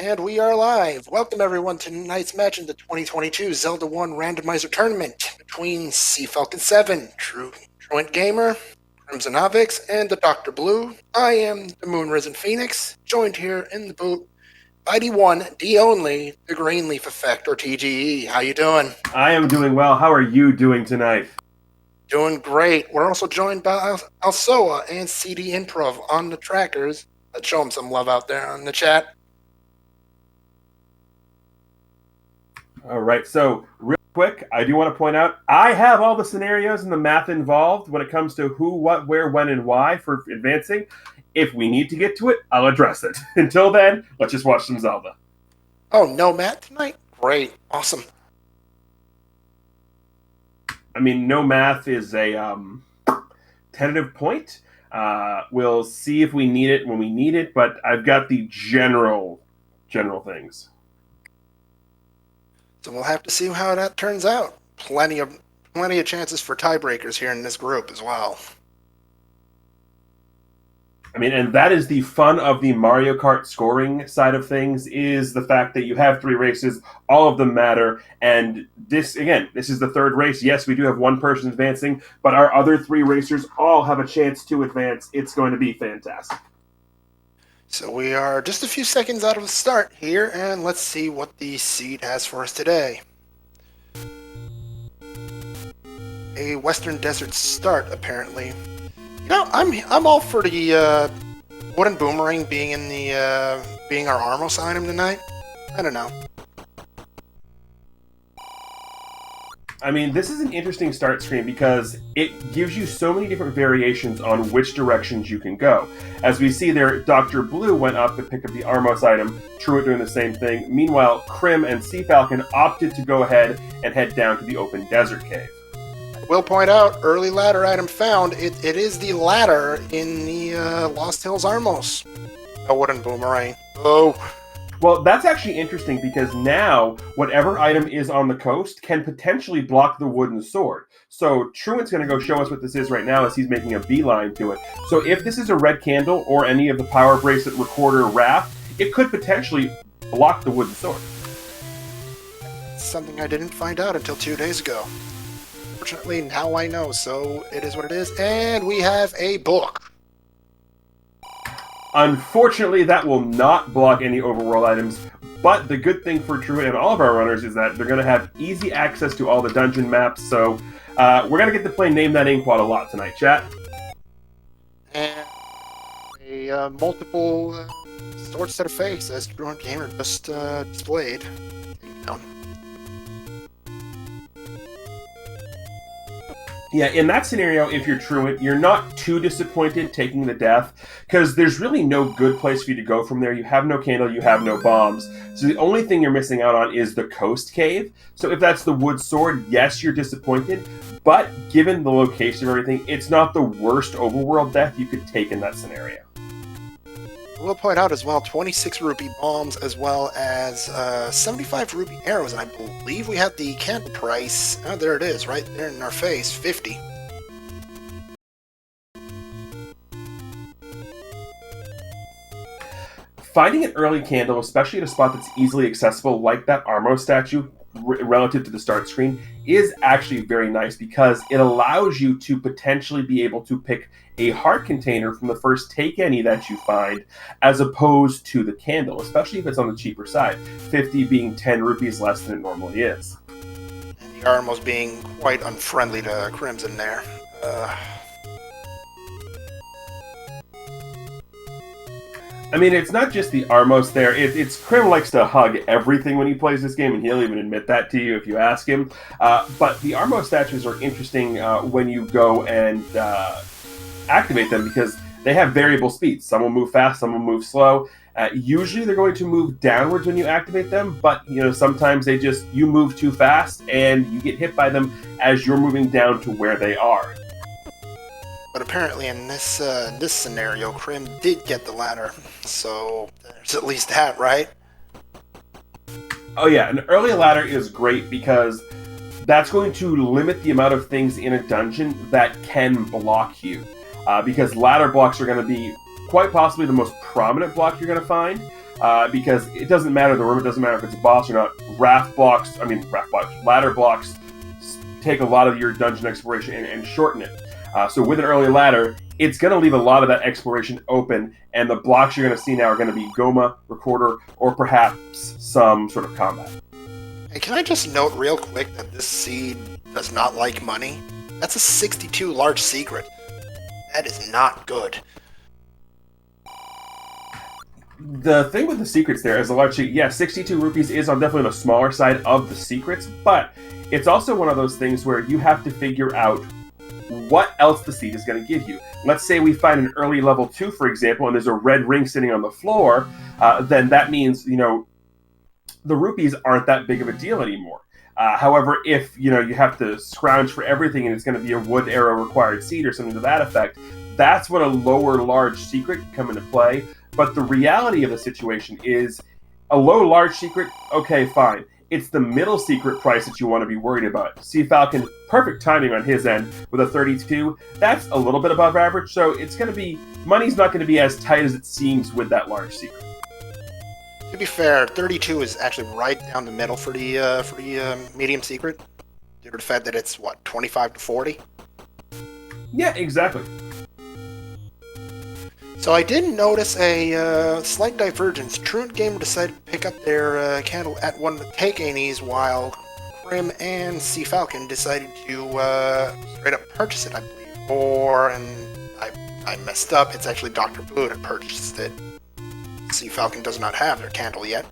And we are live. Welcome everyone to tonight's match in the 2022 Zelda 1 Randomizer Tournament between Sea Falcon 7, Truant Gamer, Crimson Avix, and the Dr. Blue. I am the Moon Risen Phoenix, joined here in the booth by the one, the only, the Greenleaf Effect, or TGE. How you doing? I am doing well. How are you doing tonight? Doing great. We're also joined by Alsoa and CD Improv on the trackers. Let's show them some love out there on the chat. All right, so real quick, I do want to point out, I have all the scenarios and the math involved when it comes to who, what, where, when, and why for advancing. If we need to get to it, I'll address it. Until then, let's just watch some Zelda. Oh, no math tonight? Great. Awesome. I mean, no math is a tentative point. We'll see if we need it when we need it, but I've got the general things. So we'll have to see how that turns out. Plenty of chances for tiebreakers here in this group as well. I mean, and that is the fun of the Mario Kart scoring side of things, is the fact that you have three races, all of them matter, and this is the third race. Yes, we do have one person advancing, but our other three racers all have a chance to advance. It's going to be fantastic. So we are just a few seconds out of the start here, and let's see what the seed has for us today. A Western Desert start, apparently. You know, I'm all for the wooden boomerang being in the being our Armos item tonight. I don't know. I mean, this is an interesting start screen because it gives you so many different variations on which directions you can go. As we see there, Dr. Blue went up to pick up the Armos item, Truant doing the same thing. Meanwhile, Crim and Sea Falcon opted to go ahead and head down to the open desert cave. Will point out, early ladder item found. It is the ladder in the Lost Hills Armos. A wooden boomerang. Oh. Well, that's actually interesting because now whatever item is on the coast can potentially block the wooden sword. So Truant's going to go show us what this is right now as he's making a beeline to it. So if this is a red candle or any of the power bracelet, recorder, raft, it could potentially block the wooden sword. Something I didn't find out until 2 days ago. Fortunately, now I know, so it is what it is. And we have a book. Unfortunately, that will not block any overworld items, but the good thing for Truant and all of our runners is that they're going to have easy access to all the dungeon maps, so we're going to get to play Name That Inkwad a lot tonight, chat. And a multiple sword set of face, as Truant Gamer just displayed. Yeah, in that scenario, if you're Truant, you're not too disappointed taking the death, because there's really no good place for you to go from there. You have no candle, you have no bombs. So the only thing you're missing out on is the coast cave. So if that's the wood sword, yes, you're disappointed, but given the location of everything, it's not the worst overworld death you could take in that scenario. We'll point out as well 26 rupee bombs as well as 75 rupee arrows, and I believe we have the candle price. Oh, there it is, right there in our face, 50. Finding an early candle, especially at a spot that's easily accessible like that Armo statue relative to the start screen, is actually very nice because it allows you to potentially be able to pick a heart container from the first take any that you find, as opposed to the candle, especially if it's on the cheaper side, 50 being 10 rupees less than it normally is. And the Armos being quite unfriendly to Crimson there. I mean, it's not just the Armos there. It's Crim likes to hug everything when he plays this game, and he'll even admit that to you if you ask him. But the Armos statues are interesting when you go and activate them because they have variable speeds. Some will move fast, some will move slow. Usually they're going to move downwards when you activate them, but sometimes you move too fast and you get hit by them as you're moving down to where they are. But apparently in this scenario, Crim did get the ladder, so there's at least that, right? Oh yeah, an early ladder is great because that's going to limit the amount of things in a dungeon that can block you. Because ladder blocks are going to be quite possibly the most prominent block you're going to find. because it doesn't matter the room, it doesn't matter if it's a boss or not. Ladder blocks take a lot of your dungeon exploration and shorten it. So with an early ladder, it's going to leave a lot of that exploration open, and the blocks you're going to see now are going to be Goma, Recorder, or perhaps some sort of combat. And can I just note real quick that this seed does not like money? That's a 62 large secret. That is not good. The thing with the secrets there is a large secret. Yeah, 62 rupees is definitely on the smaller side of the secrets, but it's also one of those things where you have to figure out what else the seed is going to give you. Let's say we find an early level 2, for example, and there's a red ring sitting on the floor, then that means, the rupees aren't that big of a deal anymore. However, if, you have to scrounge for everything and it's going to be a wood arrow required seed or something to that effect, that's when a lower large secret can come into play. But the reality of the situation is a low large secret, okay, fine. It's the middle secret price that you want to be worried about. Sea Falcon, perfect timing on his end with a 32. That's a little bit above average, so money's not going to be as tight as it seems with that large secret. To be fair, 32 is actually right down the middle for the medium secret, due to the fact that it's 25 to 40. Yeah, exactly. So I did notice a slight divergence. Truant Gamer decided to pick up their candle at one of the take-anies, while Crim and Sea Falcon decided to straight up purchase it, I believe. And I messed up, it's actually Dr. Blue that purchased it. Sea Falcon does not have their candle yet.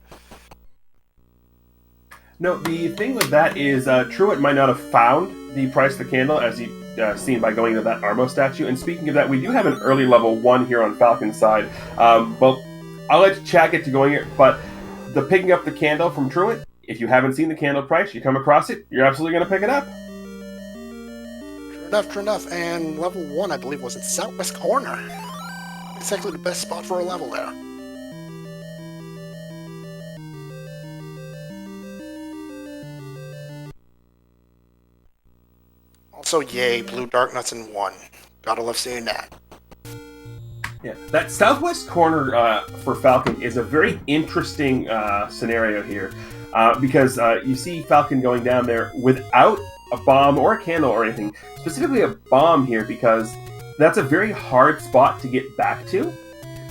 No, the thing with that is Truant might not have found the price of the candle as he seen by going to that Armo statue. And speaking of that, we do have an early level 1 here on Falcon's side. Well, I'll let Chad get to going here, but the picking up the candle from Truant, if you haven't seen the candle price, you come across it, you're absolutely going to pick it up. True enough. And level 1, I believe, was in Southwest Corner. It's actually the best spot for a level there. Also, yay, blue dark nuts in 1. Gotta love seeing that. Yeah, that southwest corner for Falcon is a very interesting scenario here, because you see Falcon going down there without a bomb or a candle or anything, specifically a bomb here, because that's a very hard spot to get back to.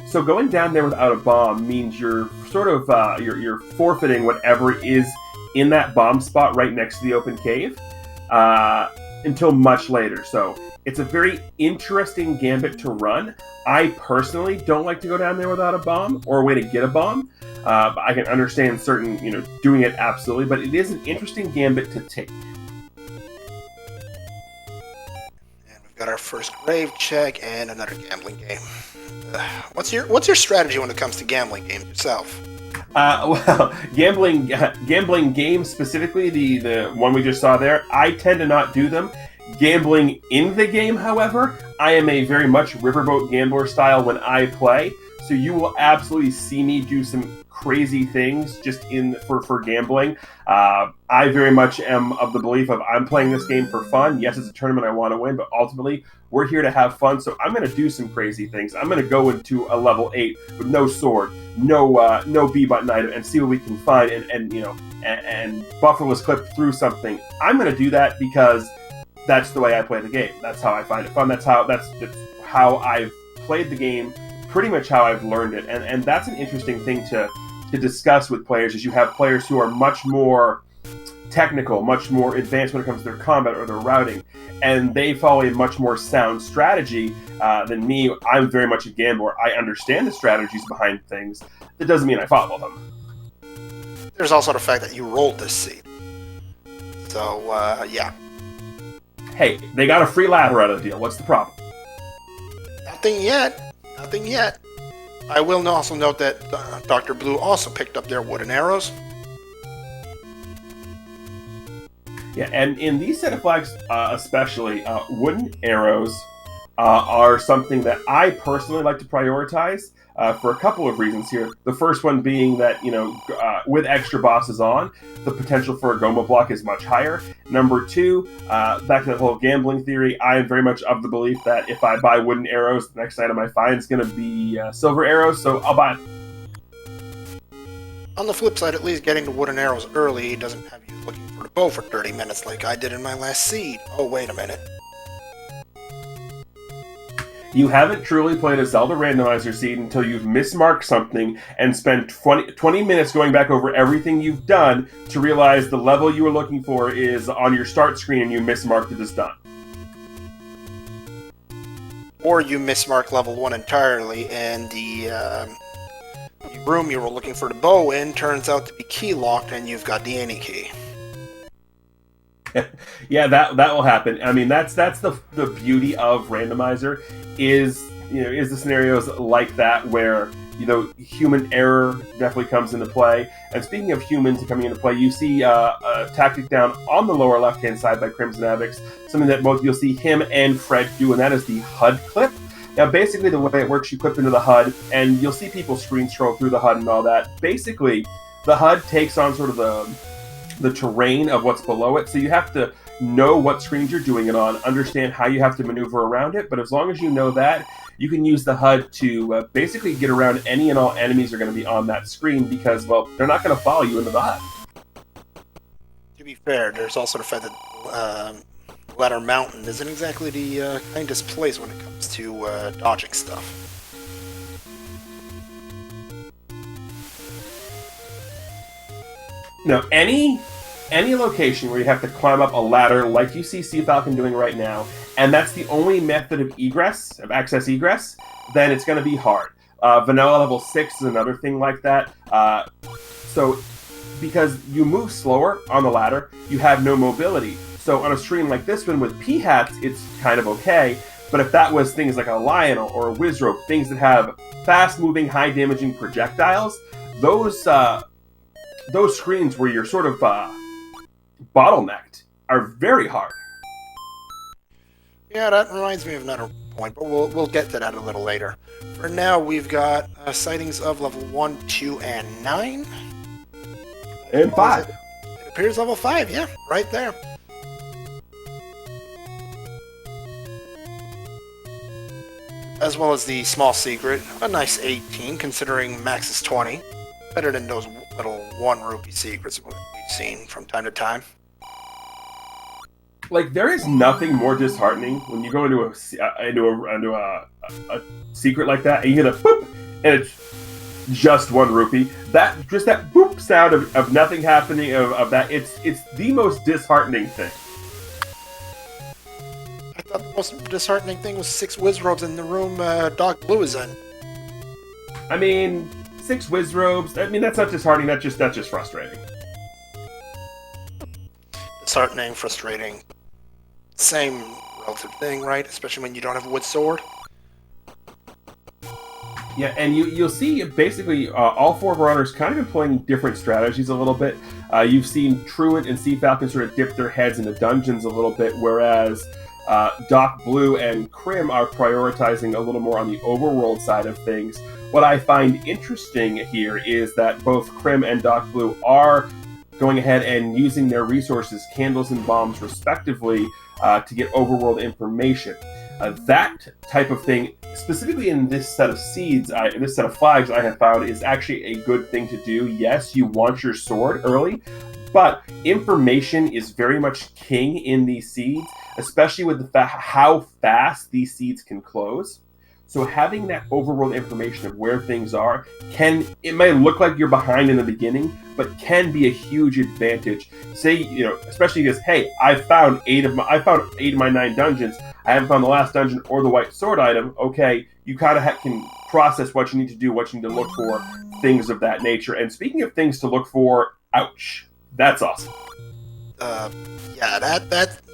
So going down there without a bomb means you're sort of you're forfeiting whatever is in that bomb spot right next to the open cave. Until much later. So it's a very interesting gambit to run. I personally don't like to go down there without a bomb or a way to get a bomb. I can understand certain, doing it absolutely, but it is an interesting gambit to take. And we've got our first grave check and another gambling game. What's your strategy when it comes to gambling games yourself? Well, gambling games specifically, the one we just saw there, I tend to not do them. Gambling in the game, however, I am a very much riverboat gambler style when I play, so you will absolutely see me do some crazy things just for gambling. I very much am of the belief of I'm playing this game for fun. Yes, it's a tournament I want to win, but ultimately we're here to have fun, so I'm going to do some crazy things. I'm going to go into a level 8 with no sword, no B button item, and see what we can find, and Buffalo's clipped through something. I'm going to do that because that's the way I play the game. That's how I find it fun. That's how I've played the game, pretty much how I've learned it, and that's an interesting thing to discuss with players. Is you have players who are much more technical, much more advanced when it comes to their combat or their routing, and they follow a much more sound strategy than me. I'm very much a gambler. I understand the strategies behind things. That doesn't mean I follow them. There's also the fact that you rolled this seed. So, yeah. Hey, they got a free ladder out of the deal. What's the problem? Nothing yet. I will also note that Dr. Blue also picked up their wooden arrows. Yeah, and in these set of flags especially, wooden arrows are something that I personally like to prioritize for a couple of reasons here. The first one being that, with extra bosses on, the potential for a Goma block is much higher. Number two, back to that whole gambling theory, I am very much of the belief that if I buy wooden arrows, the next item I find is going to be silver arrows, so I'll buy them. On the flip side, at least getting the wooden arrows early doesn't have you looking for the bow for 30 minutes like I did in my last seed. Oh, wait a minute. You haven't truly played a Zelda randomizer seed until you've mismarked something and spent 20 minutes going back over everything you've done to realize the level you were looking for is on your start screen and you mismarked it as done. Or you mismark level 1 entirely, and the room you were looking for the bow in turns out to be key locked, and you've got the any key. Yeah, that will happen. I mean, that's the beauty of randomizer is the scenarios like that where human error definitely comes into play. And speaking of humans coming into play, you see a tactic down on the lower left hand side by Crimson Avix, something that both you'll see him and Fred do, and that is the HUD clip. Now, basically, the way it works, you clip into the HUD, and you'll see people screen scroll through the HUD and all that. Basically, the HUD takes on sort of the terrain of what's below it, so you have to know what screens you're doing it on, understand how you have to maneuver around it, but as long as you know that, you can use the HUD to basically get around any and all enemies are going to be on that screen because, well, they're not going to follow you into the HUD. To be fair, there's also the fact that Ladder Mountain isn't exactly the kindest place when it comes to dodging stuff. Now, any location where you have to climb up a ladder like you see Sea Falcon doing right now, and that's the only method of egress, of access egress, then it's going to be hard. Vanilla level 6 is another thing like that. So, because you move slower on the ladder, you have no mobility. So on a stream like this one with P-hats, it's kind of okay. But if that was things like a lion or a Wizrobe, things that have fast-moving, high-damaging projectiles, those screens where you're sort of bottlenecked are very hard. Yeah, that reminds me of another point, but we'll get to that a little later. For now, we've got sightings of level 1, 2, and 9. And 5. It appears level 5, yeah, right there. As well as the small secret, a nice 18 considering max is 20. Better than those little 1 rupee secrets we've seen from time to time. Like, there is nothing more disheartening when you go into a secret like that and you hear the boop and it's just 1 rupee. That boop sound of nothing happening of that, it's the most disheartening thing. I thought the most disheartening thing was 6 Wizrobes in the room Doc Blue is in. I mean, 6 Wizrobes, I mean, that's not disheartening, that's just frustrating. Disheartening, frustrating. Same relative thing, right? Especially when you don't have a wood sword. Yeah, and you'll see basically all 4 runners kind of employing different strategies a little bit. You've seen Truant and Sea Falcon sort of dip their heads into dungeons a little bit, whereas Doc Blue and Crim are prioritizing a little more on the overworld side of things. What I find interesting here is that both Crim and Doc Blue are going ahead and using their resources, candles and bombs respectively, to get overworld information. That type of thing, specifically in this set of seeds, in this set of flags, I have found is actually a good thing to do. Yes, you want your sword early, but information is very much king in these seeds, especially with how fast these seeds can close. So having that overworld information of where things are it might look like you're behind in the beginning, but can be a huge advantage. Say, especially because, hey, I found 8 of my 9 dungeons. I haven't found the last dungeon or the white sword item. Okay, you kind of can process what you need to do, what you need to look for, things of that nature. And speaking of things to look for, ouch, that's awesome. Yeah,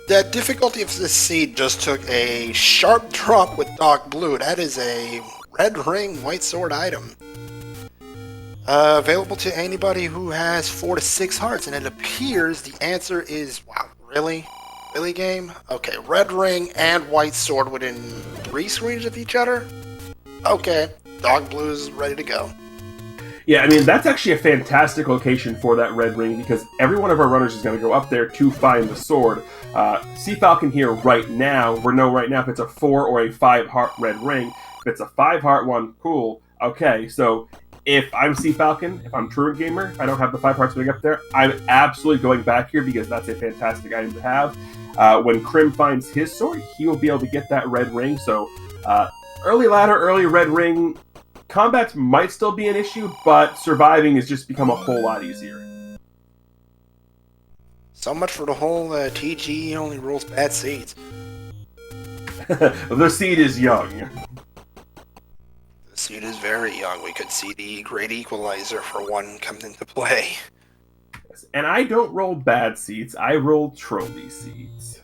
that difficulty of this seed just took a sharp drop with Doc Blue. That is a red ring white sword item. Available to anybody who has 4 to 6 hearts, and it appears the answer is, wow, really? Really, game? Okay, red ring and white sword within 3 screens of each other? Okay, Doc Blue's ready to go. Yeah, I mean, that's actually a fantastic location for that red ring because every one of our runners is going to go up there to find the sword. Sea Falcon here right now, we're know right now if it's a 4 or a 5 heart red ring. If it's a 5 heart one, cool. Okay, so if I'm Sea Falcon, if I'm Truant Gamer, if I don't have the 5 hearts wing up there, I'm absolutely going back here because that's a fantastic item to have. When Crim finds his sword, he will be able to get that red ring. So early ladder, early red ring. Combat might still be an issue, but surviving has just become a whole lot easier. So much for the whole TG only rules bad seeds. The seed is young. The seed is very young. We could see the Great Equalizer for one come into play. And I don't roll bad seeds, I roll trophy seeds.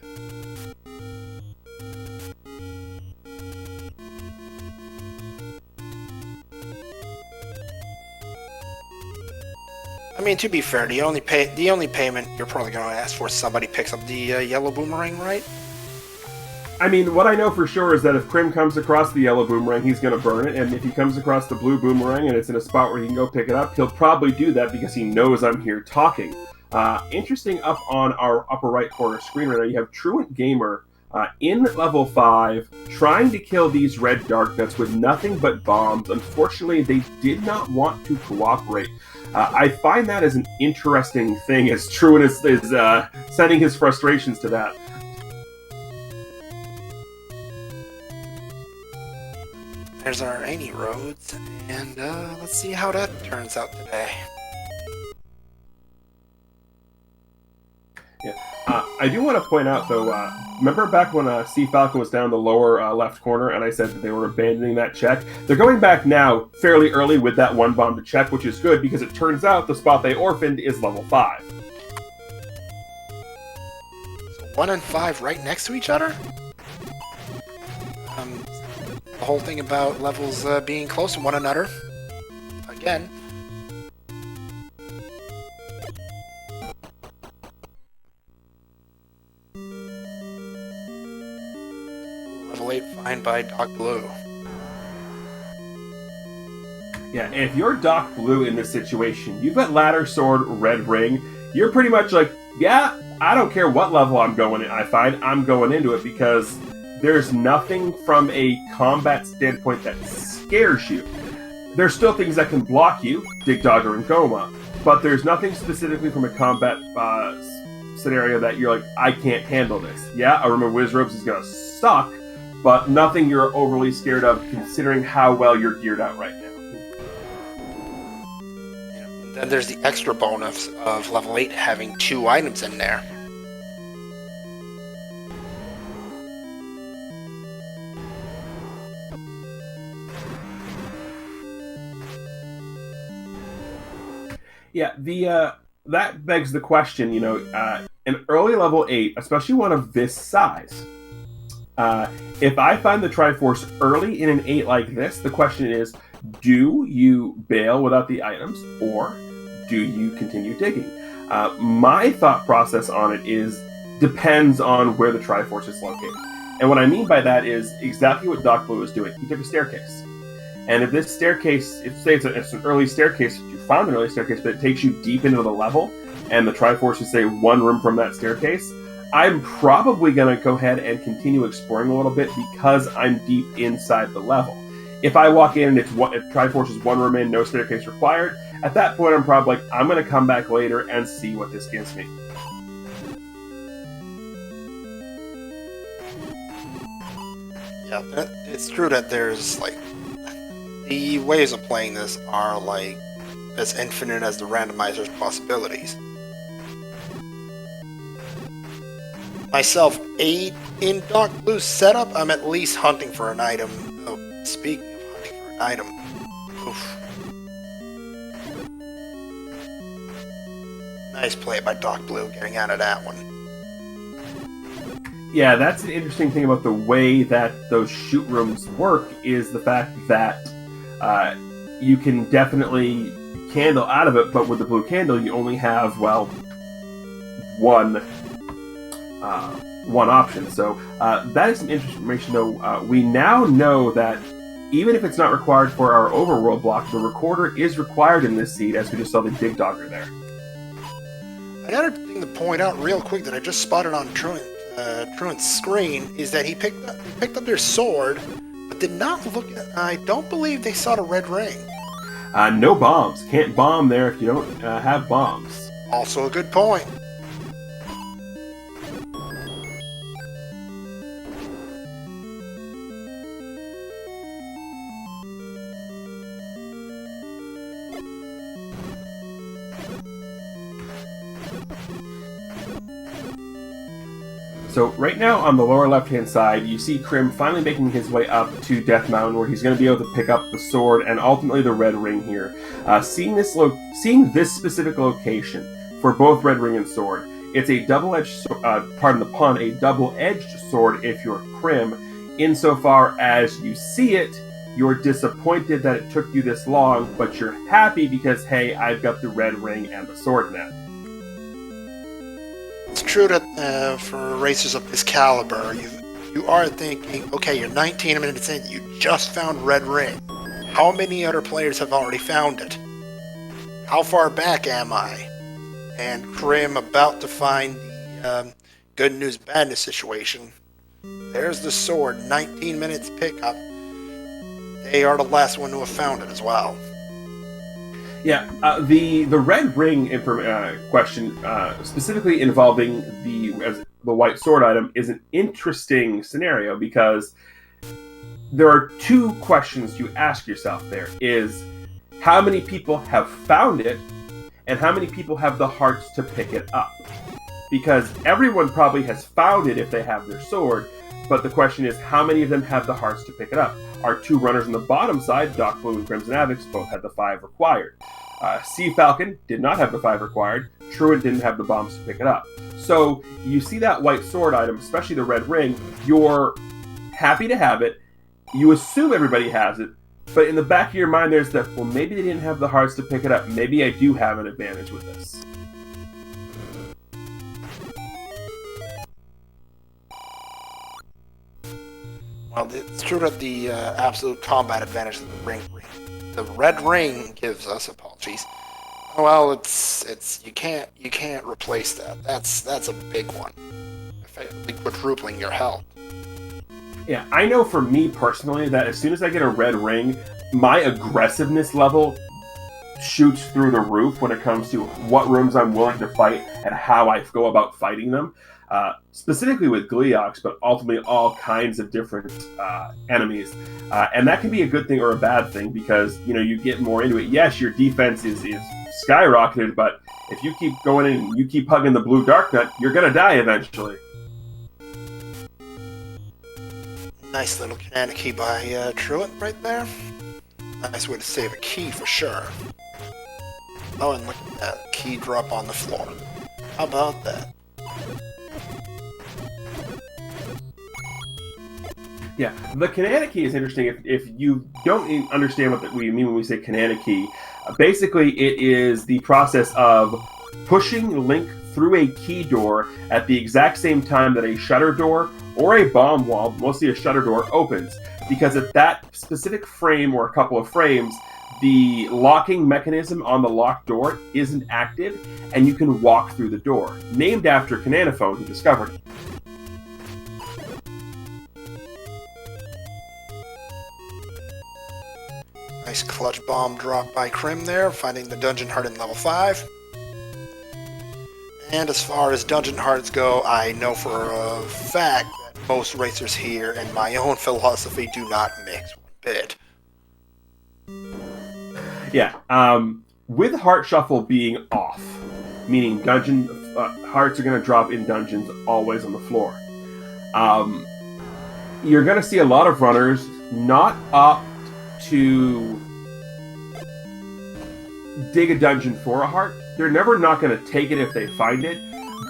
I mean, to be fair, the only payment you're probably going to ask for is somebody picks up the yellow boomerang, right? I mean, what I know for sure is that if Crim comes across the yellow boomerang, he's going to burn it, and if he comes across the blue boomerang and it's in a spot where he can go pick it up, he'll probably do that because he knows I'm here talking. Interesting, up on our upper right corner screen right now, you have Truant Gamer in level 5, trying to kill these red dark nuts with nothing but bombs. Unfortunately, they did not want to cooperate. I find that as an interesting thing, as Truant is sending his frustrations to that. There's our Any Roads, and let's see how that turns out today. Yeah. I do want to point out, though, remember back when Sea Falcon was down the lower left corner and I said that they were abandoning that check? They're going back now fairly early with that one bomb to check, which is good because it turns out the spot they orphaned is level 5. So 1 and 5 right next to each other? The whole thing about levels being close to one another. Again. Level 8 find by Doc Blue. Yeah, if you're Doc Blue in this situation, you've got ladder, sword, red ring, you're pretty much like, yeah, I don't care what level I'm going in, I find I'm going into it because there's nothing from a combat standpoint that scares you. There's still things that can block you, Dig Dogger and Goma, but there's nothing specifically from a combat scenario that you're like, I can't handle this. Yeah, I remember Wiz Ropes is going to suck, but nothing you're overly scared of considering how well you're geared out right now. Then there's the extra bonus of level 8 having 2 items in there. Yeah, that begs the question, an early level 8, especially one of this size, if I find the Triforce early in an 8 like this, the question is, do you bail without the items, or do you continue digging? My thought process on it depends on where the Triforce is located. And what I mean by that is exactly what Doc Blue is doing. He took a staircase. And if this staircase, say it's an early staircase, you found an early staircase, but it takes you deep into the level, and the Triforce is, say, 1 room from that staircase, I'm probably going to go ahead and continue exploring a little bit because I'm deep inside the level. If I walk in and if Triforce is 1 room in, no staircase required, at that point I'm probably like, I'm going to come back later and see what this gives me. Yeah, it's true that there's, the ways of playing this are, as infinite as the randomizer's possibilities. Myself, 8 in Doc Blue's setup, I'm at least hunting for an item. Oh, speaking of hunting for an item, oof. Nice play by Doc Blue getting out of that one. Yeah, that's an interesting thing about the way that those shoot rooms work is the fact that you can definitely candle out of it, but with the blue candle you only have, one option. So that is some interesting information, though. We now know that even if it's not required for our overworld block, the recorder is required in this seed, as we just saw the Dig Dogger there. Another thing to point out real quick that I just spotted on Truant's screen is that he picked up their sword, but did not look at. I don't believe they saw the red ring. No bombs. Can't bomb there if you don't have bombs. Also a good point. So right now on the lower left-hand side, you see Krim finally making his way up to Death Mountain, where he's going to be able to pick up the sword and ultimately the red ring here. Seeing this specific location for both red ring and sword, it's a double-edged, pardon the pun, a double-edged sword if you're Krim. Insofar as you see it, you're disappointed that it took you this long, but you're happy because, hey, I've got the red ring and the sword now. It's true that for racers of this caliber, you are thinking, okay, you're 19 minutes in, you just found red ring. How many other players have already found it? How far back am I? And Krim about to find the good news, bad news situation. There's the sword, 19 minutes pickup. They are the last one to have found it as well. Yeah, the red ring question, specifically involving the white sword item, is an interesting scenario because there are two questions you ask yourself there. Is how many people have found it, and how many people have the hearts to pick it up? Because everyone probably has found it if they have their sword, but the question is how many of them have the hearts to pick it up? Our two runners on the bottom side, Doc Blue and Crimson Avix, both had the 5 required. Sea Falcon did not have the 5 required. Truant didn't have the bombs to pick it up. So you see that white sword item, especially the red ring, you're happy to have it. You assume everybody has it, but in the back of your mind there's that, well, maybe they didn't have the hearts to pick it up. Maybe I do have an advantage with this. Well, it's true that the absolute combat advantage that the red ring gives us, apologies. Well, it's you can't replace that. That's a big one. Effectively quadrupling your health. Yeah, I know for me personally that as soon as I get a red ring, my aggressiveness level shoots through the roof when it comes to what rooms I'm willing to fight and how I go about fighting them. Specifically with Gleeox, but ultimately all kinds of different enemies. And that can be a good thing or a bad thing because, you get more into it. Yes, your defense is skyrocketed, but if you keep going in and you keep hugging the blue dark nut, you're going to die eventually. Nice little canana key by Truant right there. Nice way to save a key for sure. Oh, and look at that key drop on the floor. How about that? Yeah, the Kanana key is interesting. If you don't understand what we mean when we say Kanana key, basically it is the process of pushing Link through a key door at the exact same time that a shutter door or a bomb wall, mostly a shutter door, opens. Because at that specific frame or a couple of frames, the locking mechanism on the locked door isn't active, and you can walk through the door. Named after Kananaphone, who discovered it. Nice clutch bomb drop by Krim there, finding the dungeon heart in level 5. And as far as dungeon hearts go, I know for a fact that most racers here and my own philosophy do not mix one bit. Yeah, with Heart Shuffle being off, meaning dungeon hearts are going to drop in dungeons always on the floor, you're going to see a lot of runners not opt to dig a dungeon for a heart. They're never not going to take it if they find it,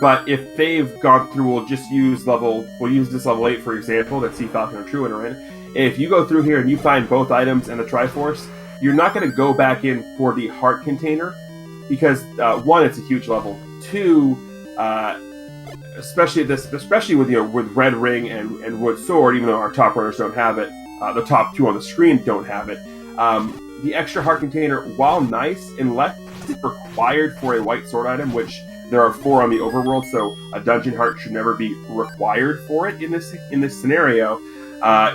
but if they've gone through, we'll use this level 8 for example, that Sea Falcon and Truant are in. If you go through here and you find both items and a Triforce, you're not going to go back in for the heart container because one, it's a huge level. Two, especially with Red Ring and Wood Sword, even though our top runners don't have it, the top two on the screen don't have it. The extra heart container, while nice, unless it's required for a white sword item, which there are 4 on the overworld, so a dungeon heart should never be required for it in this scenario.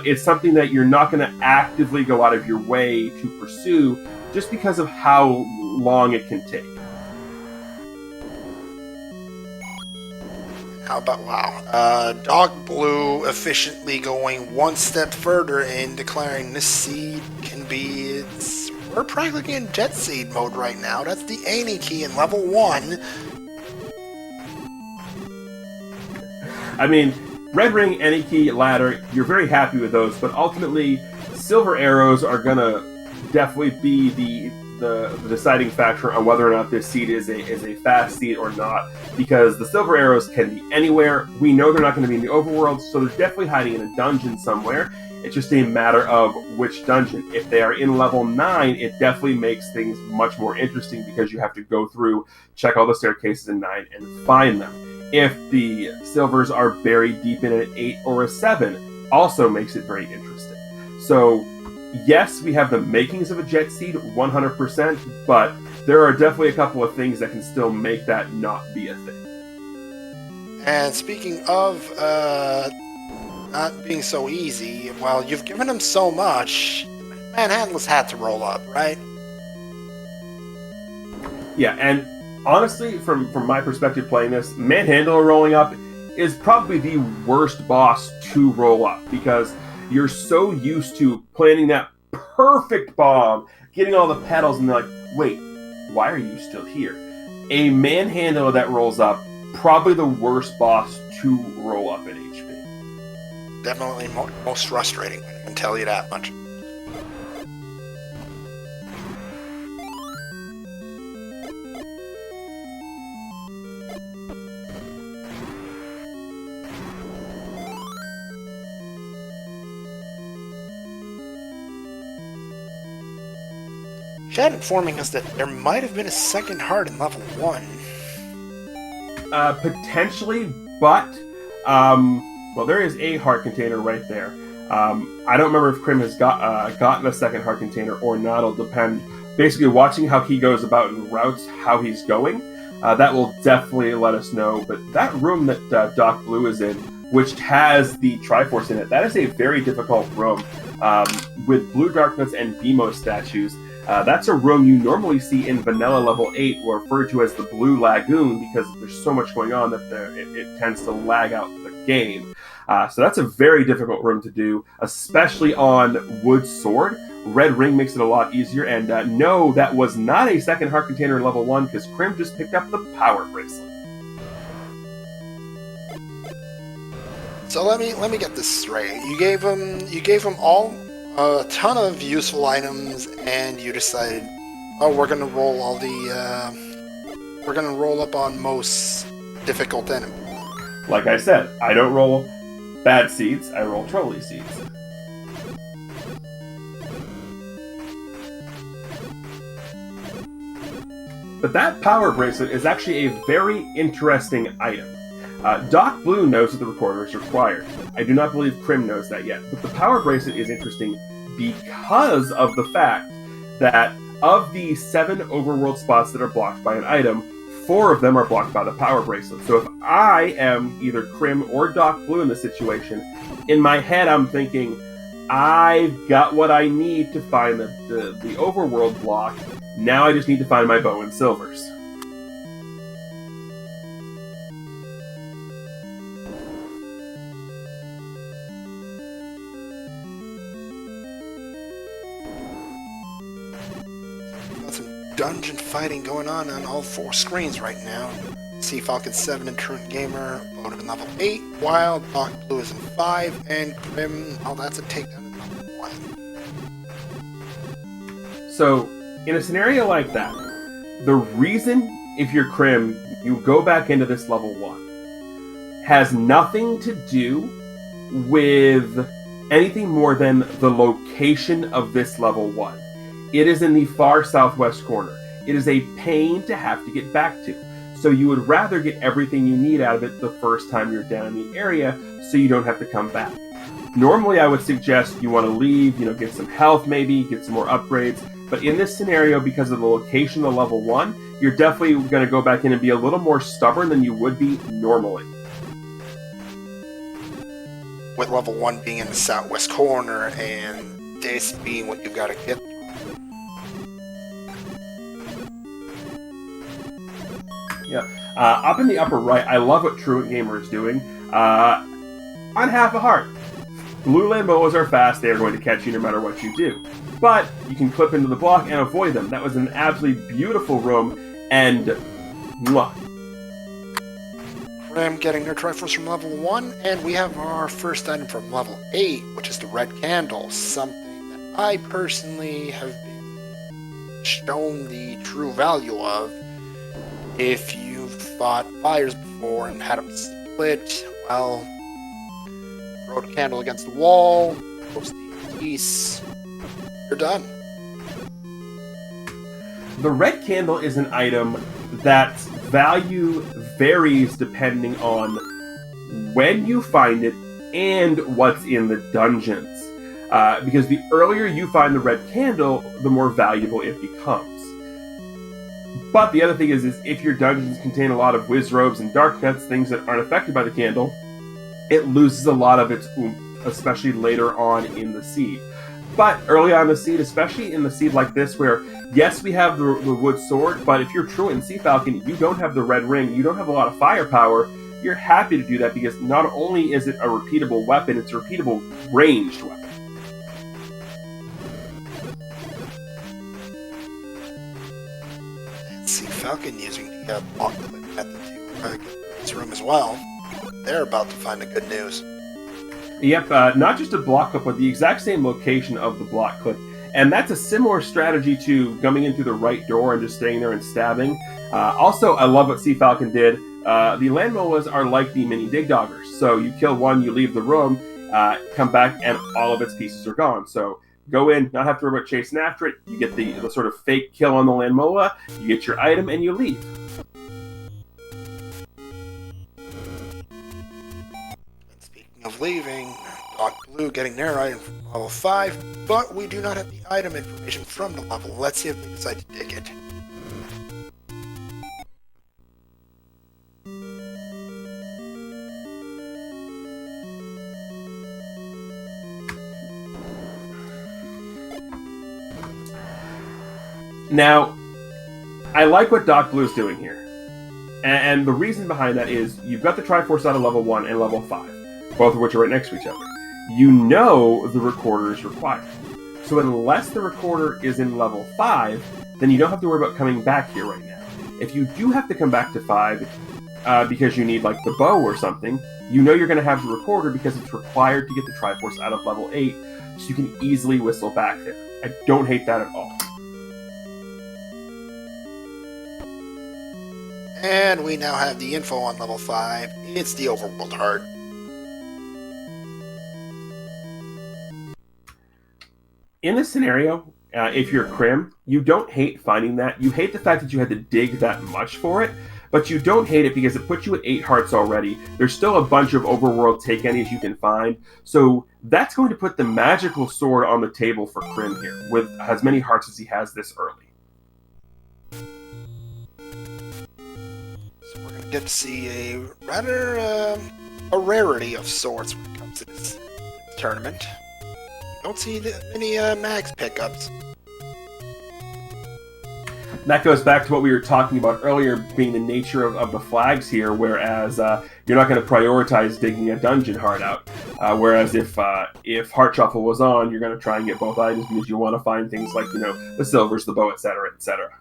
It's something that you're not going to actively go out of your way to pursue just because of how long it can take. How about, wow, Dog Blue efficiently going one step further and declaring this seed can be we're practically in Jet Seed mode right now. That's the Any key in level 1. I mean, Red Ring, Any key, Ladder, you're very happy with those, but ultimately, Silver Arrows are gonna definitely be the deciding factor on whether or not this seed is a fast seed or not, because the Silver Arrows can be anywhere. We know they're not going to be in the overworld, so they're definitely hiding in a dungeon somewhere. It's just a matter of which dungeon. If they are in level 9, it definitely makes things much more interesting because you have to go through, check all the staircases in 9, and find them. If the Silvers are buried deep in an 8 or a 7, also makes it very interesting. So yes, we have the makings of a Jet Seed, 100%, but there are definitely a couple of things that can still make that not be a thing. And speaking of not being so easy, well, you've given him so much, Manhandles had to roll up, right? Yeah, and honestly, from my perspective playing this, Manhandle rolling up is probably the worst boss to roll up, because you're so used to planning that perfect bomb, getting all the petals, and they're like, wait, why are you still here? A Manhandler that rolls up, probably the worst boss to roll up in HP. Definitely most frustrating, I can tell you that much. Chad informing us that there might have been a second heart in level 1. Potentially, but well, there is a heart container right there. I don't remember if Krim has gotten a second heart container or not. It'll depend. Basically, watching how he goes about and routes how he's going, that will definitely let us know. But that room that Doc Blue is in, which has the Triforce in it, that is a very difficult room with Blue Darkness and Bimo statues. That's a room you normally see in Vanilla Level 8, or referred to as the Blue Lagoon, because there's so much going on that it tends to lag out the game. So that's a very difficult room to do, especially on Wood Sword. Red Ring makes it a lot easier, and no, that was not a second heart container in Level 1, because Krim just picked up the Power Bracelet. So let me get this straight. You gave him all a ton of useful items, and you decided, oh, we're gonna roll we're gonna roll up on most difficult enemies. Like I said, I don't roll bad seeds, I roll trolley seeds. But that Power Bracelet is actually a very interesting item. Doc Blue knows that the recorder is required. I do not believe Krim knows that yet, but the Power Bracelet is interesting because of the fact that of the 7 overworld spots that are blocked by an item, 4 of them are blocked by the Power Bracelet. So if I am either Krim or Doc Blue in the situation, in my head I'm thinking, I've got what I need to find the overworld block, now I just need to find my bow and silvers. Dungeon fighting going on all 4 screens right now. Sea Falcon 7 and Truant Gamer voted in level 8, while Doc Blue is in 5, and Krim, oh, that's a takedown in level 1. So, in a scenario like that, the reason, if you're Krim, you go back into this level 1 has nothing to do with anything more than the location of this level 1. It is in the far southwest corner. It is a pain to have to get back to. So you would rather get everything you need out of it the first time you're down in the area so you don't have to come back. Normally I would suggest you want to leave, get some health maybe, get some more upgrades. But in this scenario, because of the location of level 1, you're definitely going to go back in and be a little more stubborn than you would be normally. With level 1 being in the southwest corner and this being what you've got to get. Yeah. Up in the upper right, I love what Truant Gamer is doing. On half a heart. Blue Lamboas are fast, they are going to catch you no matter what you do. But you can clip into the block and avoid them. That was an absolutely beautiful room, and mwah. Crim getting their Triforce from level 1, and we have our first item from level 8, which is the red candle, something that I personally have been shown the true value of. If you've fought fires before and had them split, well, throw the candle against the wall, post the piece, you're done. The red candle is an item that value varies depending on when you find it and what's in the dungeons. Because the earlier you find the red candle, the more valuable it becomes. But the other thing is if your dungeons contain a lot of whiz robes and dark nuts, things that aren't affected by the candle, it loses a lot of its oomph, especially later on in the seed. But early on in the seed, especially in the seed like this, where yes, we have the wood sword, but if you're Truant and Sea Falcon, you don't have the red ring, you don't have a lot of firepower, you're happy to do that because not only is it a repeatable weapon, it's a repeatable ranged weapon. Sea Falcon using the block method to this room as well. They're about to find the good news. Yep, not just a block clip, but the exact same location of the block clip. And that's a similar strategy to coming in through the right door and just staying there and stabbing. Also, I love what Sea Falcon did. The Landmolas are like the mini Dig Doggers. So you kill one, you leave the room, come back, and all of its pieces are gone. So go in, not have to worry about chasing after it. You get the sort of fake kill on the Landmola, you get your item, and you leave. Of leaving, Dog Blue getting their item from level 5, but we do not have the item information from the level. Let's see if they decide to dig it. Now, I like what Doc Blue's doing here. And the reason behind that is you've got the Triforce out of level 1 and level 5. Both of which are right next to each other. You know the recorder is required. So unless the recorder is in level 5, then you don't have to worry about coming back here right now. If you do have to come back to 5 because you need like the bow or something, you know you're going to have the recorder because it's required to get the Triforce out of level 8, so you can easily whistle back there. I don't hate that at all. And we now have the info on level 5. It's the Overworld Heart. In this scenario, if you're Crim, you don't hate finding that. You hate the fact that you had to dig that much for it, but you don't hate it because it puts you at 8 hearts already. There's still a bunch of overworld take any's you can find, so that's going to put the magical sword on the table for Crim here, with as many hearts as he has this early. So we're going to get to see a rather a rarity of sorts when it comes to this tournament. Don't see many mags pickups. That goes back to what we were talking about earlier, being the nature of the flags here, whereas you're not going to prioritize digging a dungeon heart out. Whereas if Heart Shuffle was on, you're going to try and get both items because you want to find things like, you know, the silvers, the bow, etc., etc.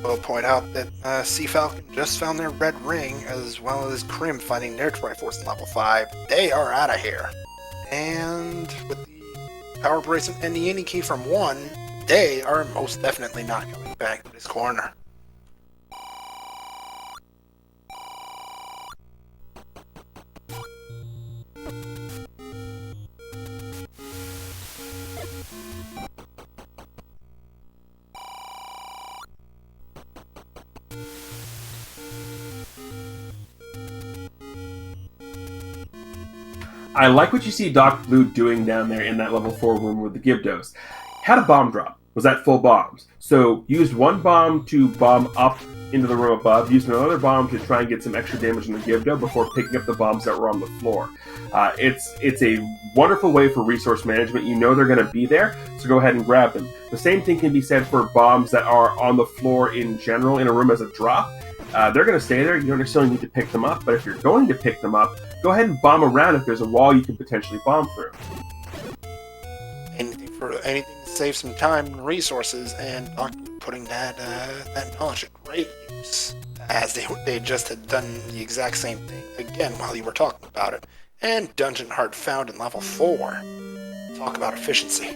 We'll point out that Sea Falcon just found their red ring, as well as Crim finding their Triforce in level 5. They are out of here. And with the power bracelet and the Innie key from 1, they are most definitely not coming back to this corner. I like what you see Doc Blue doing down there in that level 4 room with the Gibdos. Had a bomb drop. was at full bombs. So used one bomb to bomb up into the room above, used another bomb to try and get some extra damage in the Gibdo before picking up the bombs that were on the floor. It's a wonderful way for resource management. You know they're going to be there, so go ahead and grab them. The same thing can be said for bombs that are on the floor in general in a room as a drop. They're going to stay there. You don't necessarily need to pick them up, but if you're going to pick them up, go ahead and bomb around if there's a wall you can potentially bomb through. Anything to save some time and resources, and putting that knowledge to great use, as they just had done the exact same thing again while you were talking about it. And Dungeon Heart found in level 4. Talk about efficiency.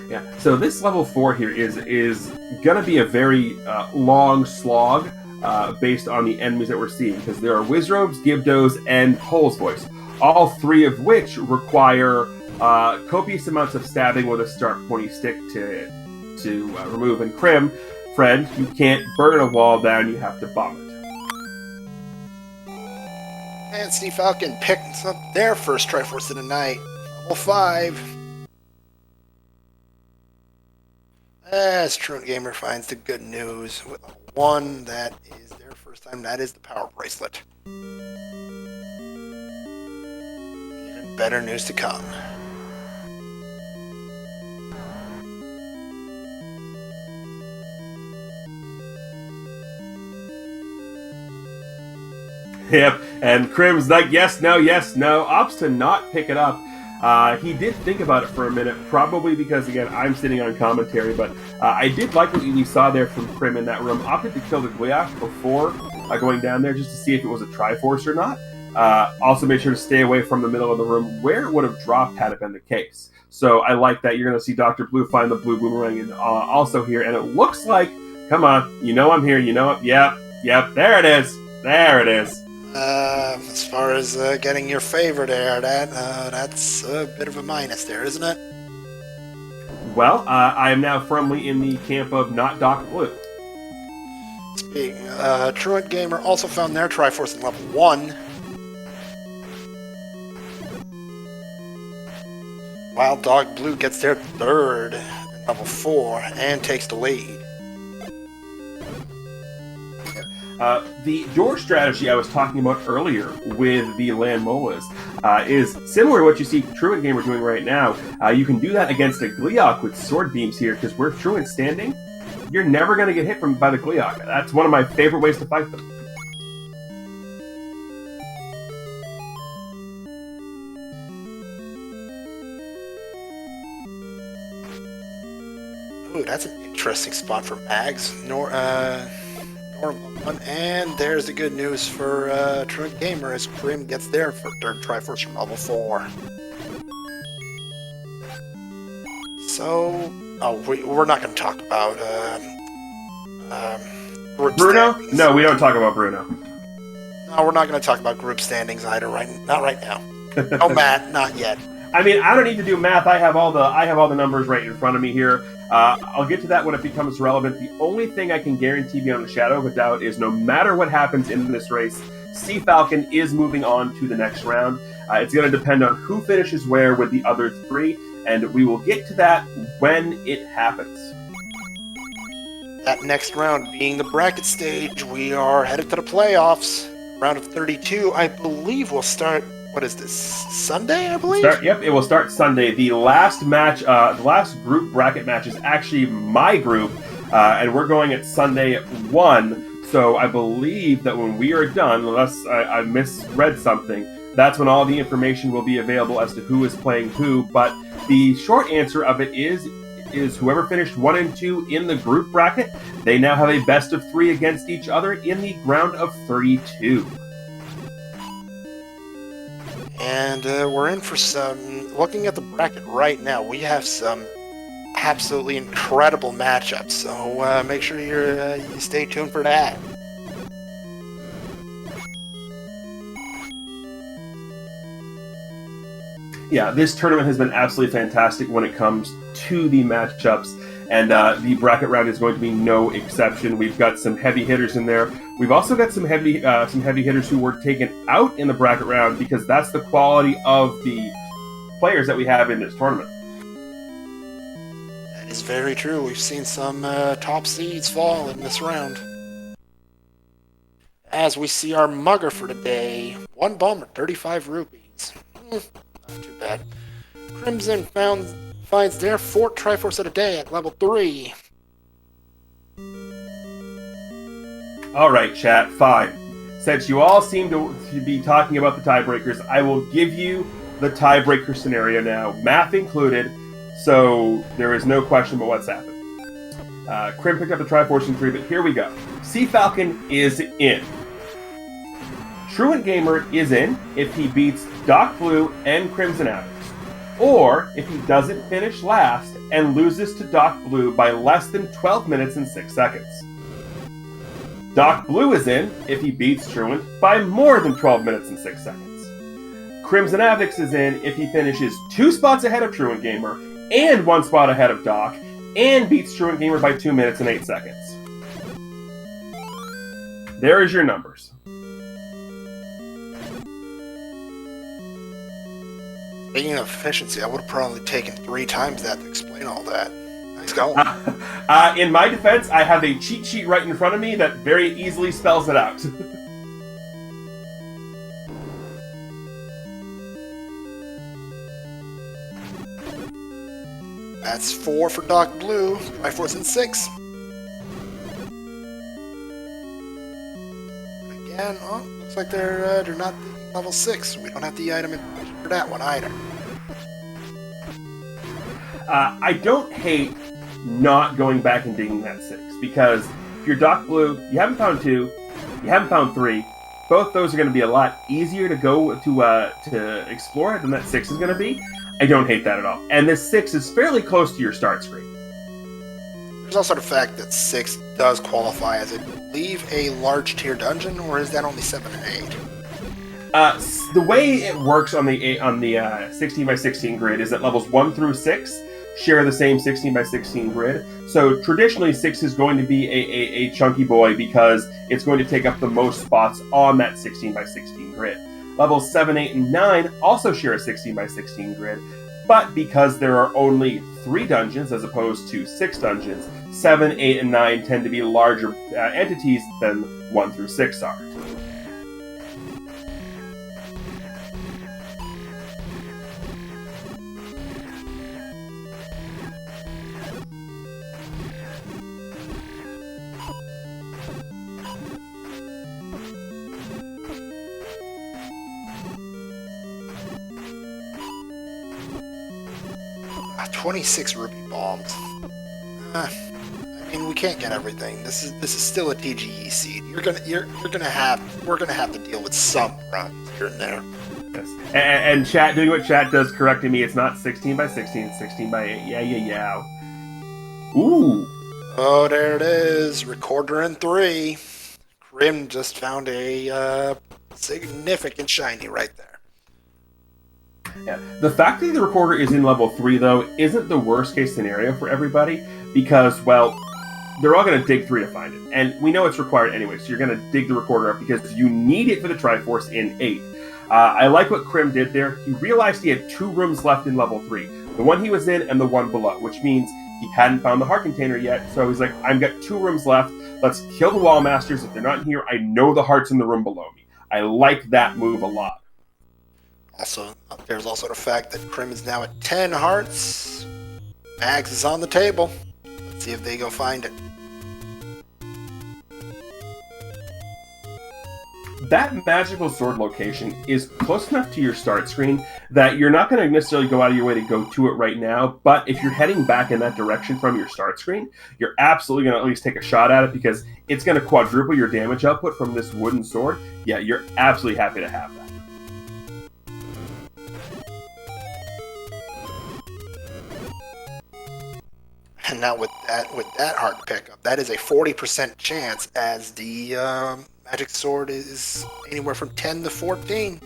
Yeah, so this level 4 here is gonna be a very long slog based on the enemies that we're seeing, because there are Wizrobes, Gibdos, and Pole's Voice, all three of which require copious amounts of stabbing with a start pointy stick to remove. And Crim, friend, you can't burn a wall down, you have to bomb it. And Sea Falcon picked up their first Triforce of the night, level 5. As Truant Gamer finds the good news with one that is their first time, that is the Power Bracelet. Even better news to come. Yep, and Crim's like, yes, no, opts to not pick it up. He did think about it for a minute, probably because, again, I'm sitting on commentary, but I did like what we saw there from Crim in that room. Opted to kill the Gleeok before going down there just to see if it was a Triforce or not. Also made sure to stay away from the middle of the room where it would have dropped had it been the case. So I like that. You're going to see Dr. Blue find the blue boomerang and also here, and it looks like, come on, you know I'm here, you know it. Yep, there it is. There it is. As far as getting your favor there, that's a bit of a minus there, isn't it? Well, I am now firmly in the camp of not Doc Blue. Truant Gamer also found their Triforce in level 1. While Dog Blue gets their third in level 4 and takes the lead. The door strategy I was talking about earlier with the Land Molas is similar to what you see Truant Gamer doing right now. You can do that against a Gleeok with sword beams here, because where Truant's standing, you're never going to get hit by the Gleeok. That's one of my favorite ways to fight them. Ooh, that's an interesting spot for mags. And there's the good news for Truant Gamer as Crim gets their third Triforce from level 4. So, we're not going to talk about Bruno? Standings. No, we don't talk about Bruno. No, we're not going to talk about group standings either. Not right now. Oh, Matt, not yet. I mean, I don't need to do math. I have all the numbers right in front of me here. I'll get to that when it becomes relevant. The only thing I can guarantee beyond a shadow of a doubt is no matter what happens in this race, Sea Falcon is moving on to the next round. It's going to depend on who finishes where with the other three, and we will get to that when it happens. That next round being the bracket stage, we are headed to the playoffs. Round of 32, I believe, will start. What is this? Sunday, I believe? Yep, it will start Sunday. The last match, the last group bracket match is actually my group, and we're going at Sunday at 1. So I believe that when we are done, unless I misread something, that's when all the information will be available as to who is playing who. But the short answer of it is whoever finished 1 and 2 in the group bracket, they now have a best of 3 against each other in the round of 32. And we're in for some, looking at the bracket right now, we have some absolutely incredible matchups. So make sure you stay tuned for that. Yeah, this tournament has been absolutely fantastic when it comes to the matchups, and the bracket round is going to be no exception. We've got some heavy hitters in there. We've also got some heavy hitters who were taken out in the bracket round because that's the quality of the players that we have in this tournament. That is very true. We've seen some top seeds fall in this round. As we see our mugger for today, 1 bomber, 35 rupees. Not too bad. Crimson finds their 4th Triforce of the day at level 3. Alright, chat, fine. Since you all seem to be talking about the tiebreakers, I will give you the tiebreaker scenario now, math included, so there is no question about what's happened. Crim picked up the Triforce in 3, but here we go. Sea Falcon is in. Truant Gamer is in if he beats Doc Blue and Crimson Abbott, or if he doesn't finish last and loses to Doc Blue by less than 12 minutes and 6 seconds. Doc Blue is in if he beats Truant by more than 12 minutes and 6 seconds. Crimson Avix is in if he finishes 2 spots ahead of Truant Gamer and 1 spot ahead of Doc and beats Truant Gamer by 2 minutes and 8 seconds. There is your numbers. Speaking of efficiency, I would have probably taken 3 times that to explain all that. Nice going. In my defense, I have a cheat sheet right in front of me that very easily spells it out. That's 4 for Doc Blue, Triforce in 6. Again, looks like they're not level 6, so we don't have the item information for that one either. I don't hate not going back and digging that 6, because if you're Doc Blue, you haven't found 2, you haven't found 3. Both those are going to be a lot easier to go to explore than that 6 is going to be. I don't hate that at all. And this 6 is fairly close to your start screen. There's also the fact that 6 does qualify as, I believe, a large tier dungeon, or is that only 7 and 8? The way it works on the 16x16 grid is that levels 1 through 6 share the same 16x16 grid. So traditionally, 6 is going to be a chunky boy because it's going to take up the most spots on that 16x16 grid. Levels 7, 8, and 9 also share a 16x16 grid, but because there are only 3 dungeons as opposed to 6 dungeons, 7, 8, and 9 tend to be larger entities than 1 through 6 are. Ah, 26 rupee bombs. I mean, we can't get everything. This is still a TGE seed. We're gonna have to deal with some runs here and there. Yes. And chat doing what chat does, correcting me. It's not 16x16. It's 16x8. Yeah. Ooh. Oh, there it is. Recorder in 3. Crim just found a significant shiny right there. Yeah. The fact that the recorder is in level 3, though, isn't the worst case scenario for everybody because, well, they're all going to dig 3 to find it. And we know it's required anyway, so you're going to dig the recorder up because you need it for the Triforce in 8. I like what Crim did there. He realized he had 2 rooms left in level 3. The one he was in and the one below, which means he hadn't found the heart container yet. So he's like, I've got 2 rooms left. Let's kill the wall masters. If they're not in here, I know the heart's in the room below me. I like that move a lot. Also, there's also the fact that Crim is now at 10 hearts. Mags is on the table. Let's see if they go find it. That magical sword location is close enough to your start screen that you're not going to necessarily go out of your way to go to it right now, but if you're heading back in that direction from your start screen, you're absolutely going to at least take a shot at it because it's going to quadruple your damage output from this wooden sword. Yeah, you're absolutely happy to have that. And now with that heart pickup, that is a 40% chance as the magic sword is anywhere from 10 to 14.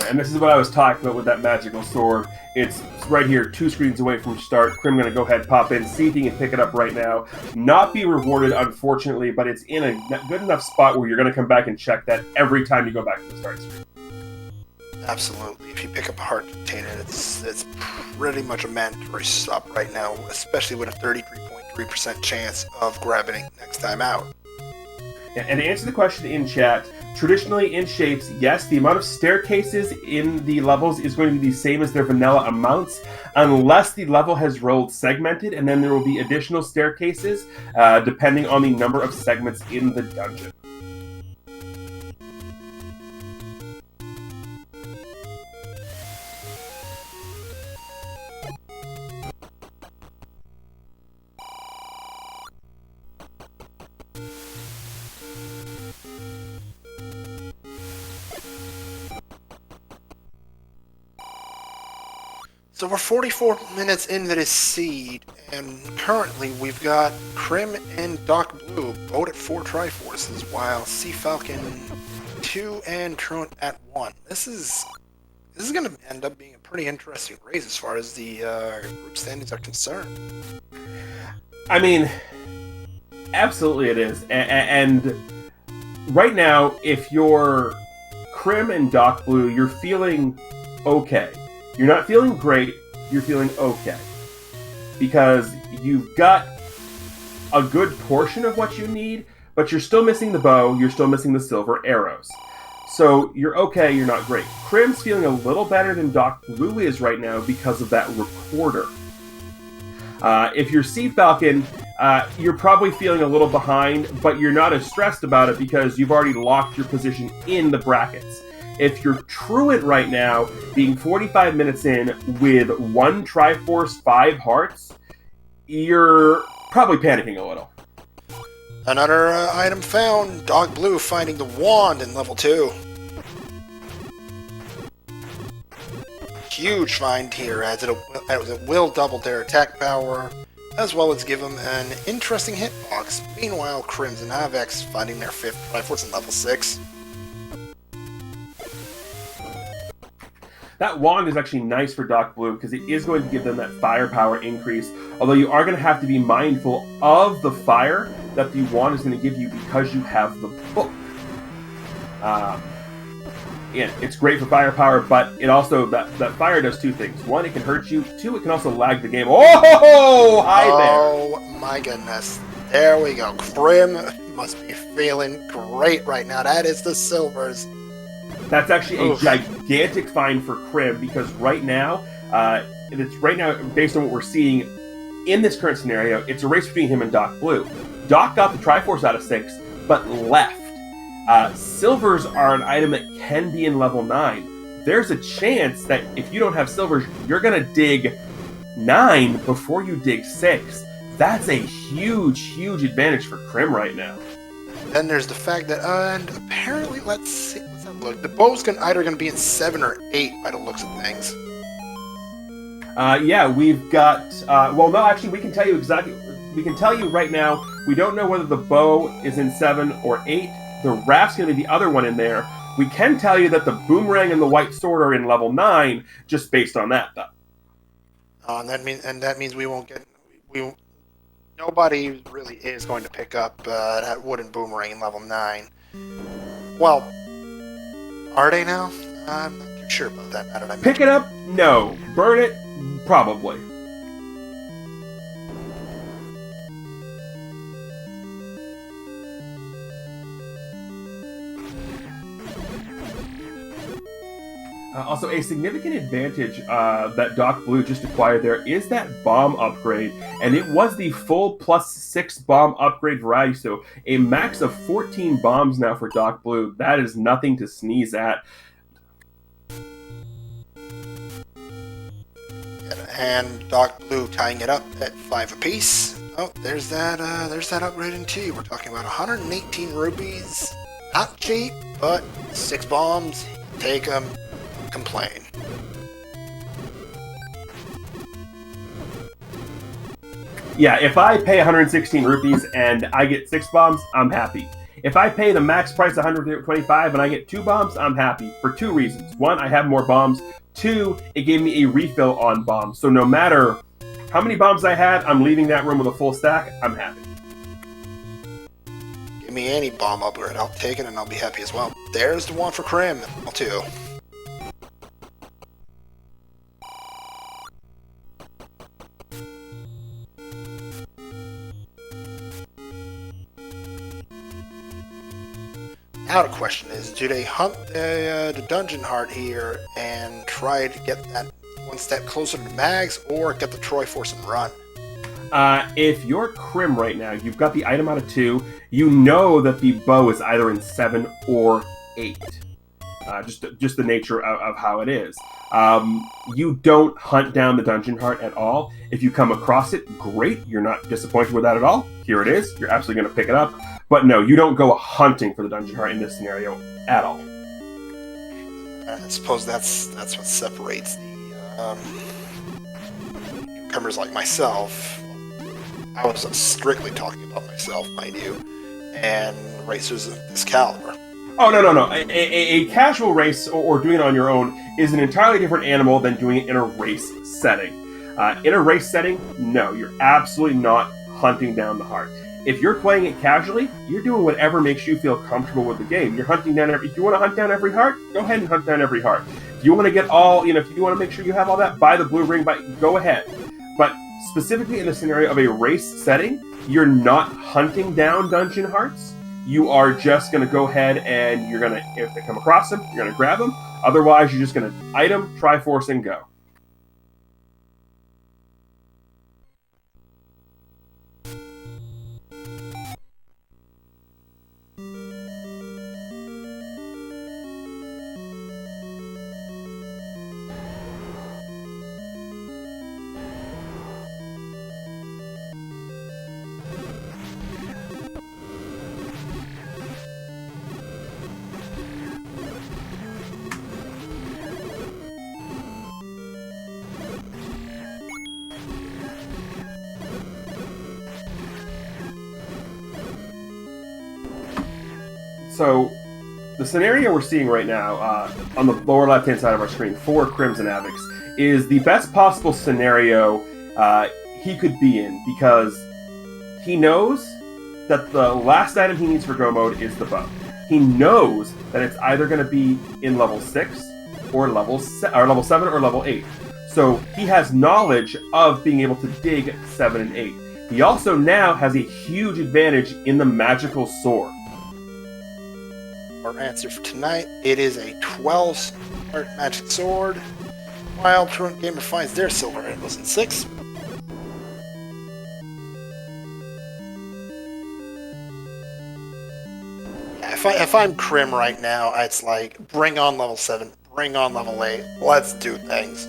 And this is what I was talking about with that magical sword. It's right here, 2 screens away from start. Crim going to go ahead, pop in, see if he can pick it up right now. Not be rewarded, unfortunately, but it's in a good enough spot where you're going to come back and check that every time you go back to the start screen. Absolutely. If you pick up a heart container, it's pretty much a mandatory stop right now, especially with a 33.3% chance of grabbing it next time out. Yeah, and to answer the question in chat, traditionally in shapes, yes, the amount of staircases in the levels is going to be the same as their vanilla amounts, unless the level has rolled segmented, and then there will be additional staircases depending on the number of segments in the dungeon. So we're 44 minutes into this seed, and currently we've got Crim and Doc Blue both at 4 Triforces, while Sea Falcon 2 and Truant at 1. This is going to end up being a pretty interesting race as far as the group standings are concerned. I mean, absolutely it is. And right now, if you're Crim and Doc Blue, you're feeling okay. You're not feeling great, you're feeling okay. Because you've got a good portion of what you need, but you're still missing the bow, you're still missing the silver arrows. So you're okay, you're not great. Crim's feeling a little better than Doc Blue is right now because of that recorder. If you're Sea Falcon, you're probably feeling a little behind, but you're not as stressed about it because you've already locked your position in the brackets. If you're Truant right now, being 45 minutes in with 1 Triforce, 5 hearts, you're probably panicking a little. Another item found, Dog Blue finding the wand in level 2. Huge find here, as it will double their attack power, as well as give them an interesting hitbox. Meanwhile, Crimson Avex finding their 5th Triforce in level 6. That wand is actually nice for Doc Blue because it is going to give them that firepower increase, although you are going to have to be mindful of the fire that the wand is going to give you because you have the book. Yeah, it's great for firepower, but it also, that fire does 2 things. 1, it can hurt you. 2, it can also lag the game. Oh, hi there! Oh my goodness. There we go. Crim must be feeling great right now. That is the silvers. That's actually a gigantic find for Crim because right now, based on what we're seeing in this current scenario, it's a race between him and Doc Blue. Doc got the Triforce out of 6, but left. Silvers are an item that can be in level 9. There's a chance that if you don't have silvers, you're going to dig 9 before you dig 6. That's a huge, huge advantage for Crim right now. Then there's the fact that, and apparently, let's see, let's have a look. The bow's either going to be in 7 or 8 by the looks of things. Yeah, we've got, well, no, actually, we can tell you exactly, we can tell you right now, we don't know whether the bow is in 7 or 8. The raft's going to be the other one in there. We can tell you that the boomerang and the white sword are in level 9, just based on that, though. And that means we won't get, nobody really is going to pick up that wooden boomerang in level 9. Well, are they now? I'm not too sure about that. Now that I Pick it up? No. Burn it? Probably. Also, a significant advantage that Doc Blue just acquired there is that bomb upgrade, and it was the full +6 bomb upgrade variety, so a max of 14 bombs now for Doc Blue. That is nothing to sneeze at. And Doc Blue tying it up at 5 apiece. Oh, there's that upgrade in T. We're talking about 118 rupees. Not cheap, but 6 bombs. Take them. Complain. Yeah, if I pay 116 rupees and I get 6 bombs, I'm happy. If I pay the max price 125 and I get 2 bombs, I'm happy for 2 reasons. 1, I have more bombs. 2, it gave me a refill on bombs. So no matter how many bombs I had, I'm leaving that room with a full stack. I'm happy. Give me any bomb upgrade, I'll take it and I'll be happy as well. There's the one for Krim, too. Now the question is, do they hunt the dungeon heart here and try to get that one step closer to mags, or get the Triforce and run? If you're Krim right now, you've got the item out of 2. You know that the bow is either in 7 or 8. Just the nature of how it is. You don't hunt down the dungeon heart at all. If you come across it, great. You're not disappointed with that at all. Here it is. You're absolutely going to pick it up. But no, you don't go hunting for the dungeon heart in this scenario at all. I suppose that's what separates the newcomers like myself. I was strictly talking about myself, mind you, and racers of this caliber. Oh, no. A casual race or doing it on your own is an entirely different animal than doing it in a race setting. In a race setting, no, you're absolutely not hunting down the heart. If you're playing it casually, you're doing whatever makes you feel comfortable with the game. You're hunting down if you want to hunt down every heart, go ahead and hunt down every heart. If you want to get all, if you want to make sure you have all that, buy the blue ring, go ahead. But specifically in the scenario of a race setting, you're not hunting down dungeon hearts. You are just going to go ahead and you're going to, if they come across them, you're going to grab them. Otherwise, you're just going to item, Triforce, and go. So, the scenario we're seeing right now, on the lower left-hand side of our screen, for Crimson Avix, is the best possible scenario he could be in, because he knows that the last item he needs for Go Mode is the bow. He knows that it's either going to be in level 6, or level 7, or level 8. So, he has knowledge of being able to dig 7 and 8. He also now has a huge advantage in the magical sword. Our answer for tonight, it is a 12-star magic sword, while Truant Gamer finds their silver handles in 6. If I'm Krim right now, it's like, bring on level 7, bring on level 8, let's do things.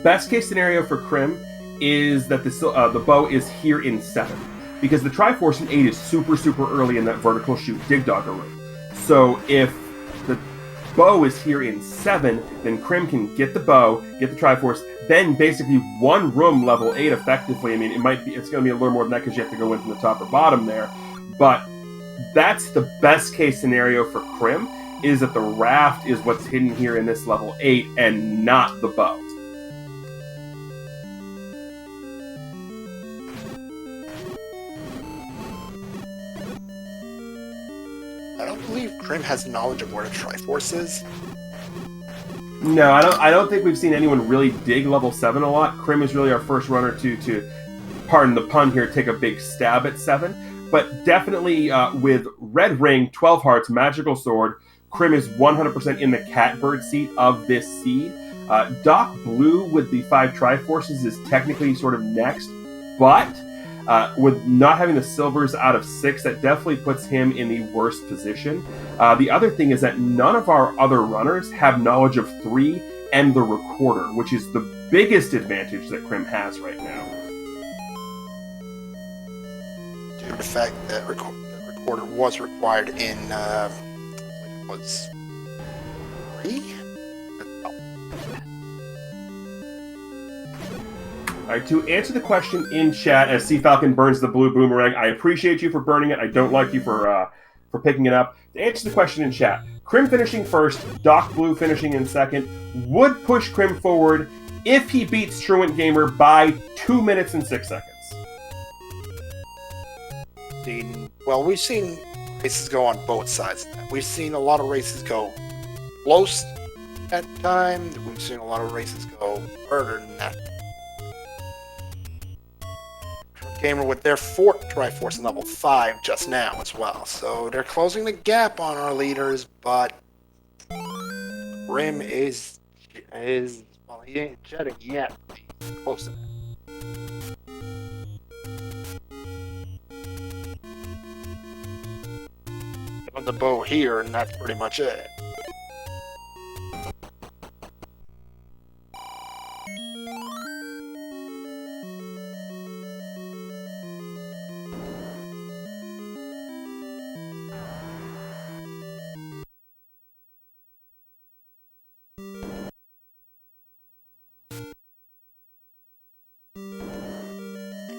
Best case scenario for Krim is that the bow is here in 7, because the Triforce in 8 is super early in that vertical shoot dig dogger room. So if the bow is here in 7, then Krim can get the bow, get the Triforce, then basically one room level 8 effectively. I mean, it's going to be a little more than that because you have to go in from the top or bottom there. But that's the best case scenario for Krim, is that the raft is what's hidden here in this level 8 and not the bow. I don't believe Krim has knowledge of where the Triforce is. No, I don't think we've seen anyone really dig level 7 a lot. Krim is really our first runner to pardon the pun here, take a big stab at 7. But definitely with Red Ring, 12 Hearts, Magical Sword, Krim is 100% in the catbird seat of this seed. Doc Blue with the 5 Triforces is technically sort of next, but with not having the silvers out of 6, that definitely puts him in the worst position. The other thing is that none of our other runners have knowledge of 3 and the Recorder, which is the biggest advantage that Krim has right now. Due to the fact that the Recorder was required in, I believe it was 3? All right, to answer the question in chat, as Sea Falcon burns the blue boomerang, I appreciate you for burning it. I don't like you for picking it up. To answer the question in chat, Crim finishing first, Doc Blue finishing in second, would push Crim forward if he beats Truant Gamer by 2 minutes and 6 seconds. Well, we've seen races go on both sides of that. We've seen a lot of races go close at time. We've seen a lot of races go further than that. Gamer with their fourth Triforce in level 5 just now as well. So they're closing the gap on our leaders, but Rim is well, he ain't jetting yet. He's close to that. On the bow here, and that's pretty much it.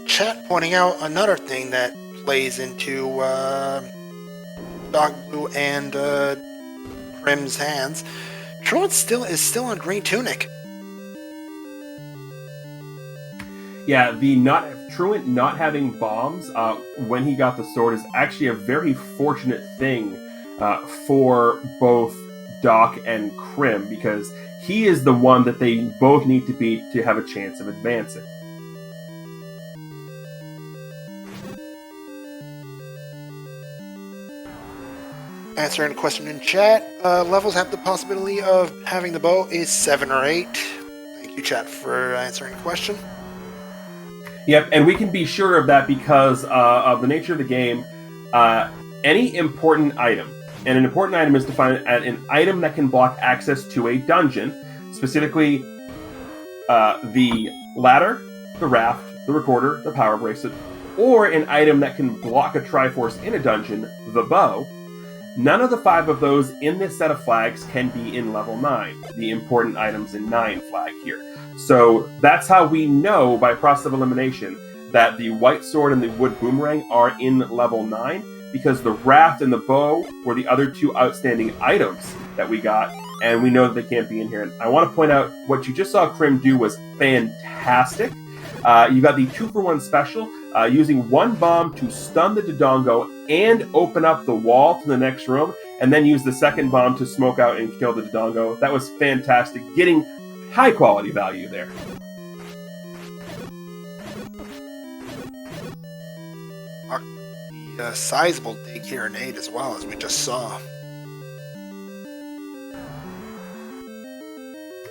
Chat pointing out another thing that plays into Dog Blue and Crim's hands. Truant is still on green tunic. Yeah, the Truant not having bombs when he got the sword is actually a very fortunate thing for both Doc and Crim, because he is the one that they both need to beat to have a chance of advancing. Answering a question in chat, levels have the possibility of having the bow is 7 or 8. Thank you, chat, for answering the question. Yep, and we can be sure of that because of the nature of the game. Any important item, and an important item is defined as an item that can block access to a dungeon, specifically the ladder, the raft, the recorder, the power bracelet, or an item that can block a Triforce in a dungeon, the bow. None of the 5 of those in this set of flags can be in level 9, the important items in 9 flag here. So that's how we know by process of elimination that the white sword and the wood boomerang are in level 9, because the raft and the bow were the other 2 outstanding items that we got, and we know that they can't be in here. And I want to point out what you just saw Crim do was fantastic. You got the 2-for-1 special, using 1 bomb to stun the Dodongo and open up the wall to the next room, and then use the 2nd bomb to smoke out and kill the Dodongo. That was fantastic, getting high quality value there. The sizable dig here in 8 as well, as we just saw.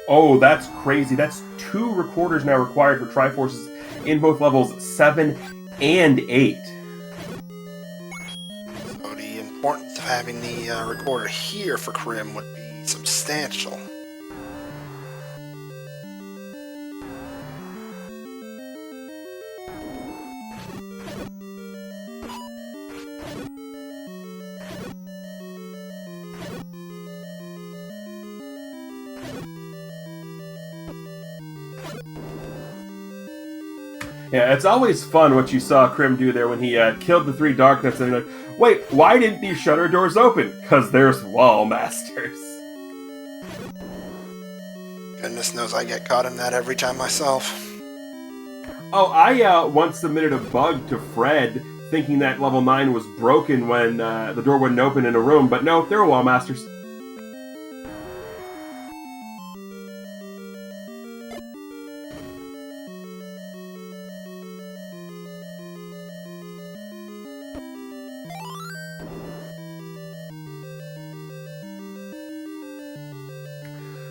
Oh, that's crazy. That's 2 recorders now required for Triforces in both levels 7 and 8. So the importance of having the recorder here for Crim would be substantial. Yeah, it's always fun what you saw Crim do there when he killed the 3 Darkness, and like, wait, why didn't these shutter doors open? Because there's wall masters. Goodness knows I get caught in that every time myself. Oh, I once submitted a bug to Fred, thinking that level 9 was broken when the door wouldn't open in a room, but no, there were wall masters.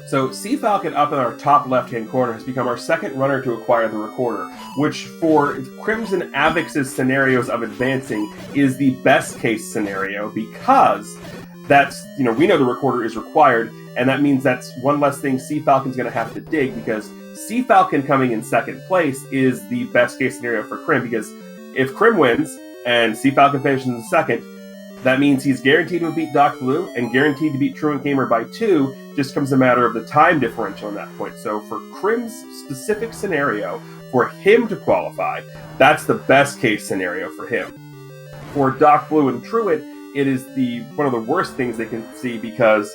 So Sea Falcon up in our top left-hand corner has become our 2nd runner to acquire the recorder, which for Crimson Avix's scenarios of advancing is the best case scenario, because that's, we know the recorder is required, and that means that's one less thing Sea Falcon's going to have to dig, because Sea Falcon coming in 2nd place is the best case scenario for Crim, because if Crim wins and Sea Falcon finishes in 2nd, That means he's guaranteed to beat Doc Blue and guaranteed to beat Truant Gamer by 2. Just comes a matter of the time differential in that point. So for Crim's specific scenario, for him to qualify, that's the best case scenario for him. For Doc Blue and Truant, it is one of the worst things they can see because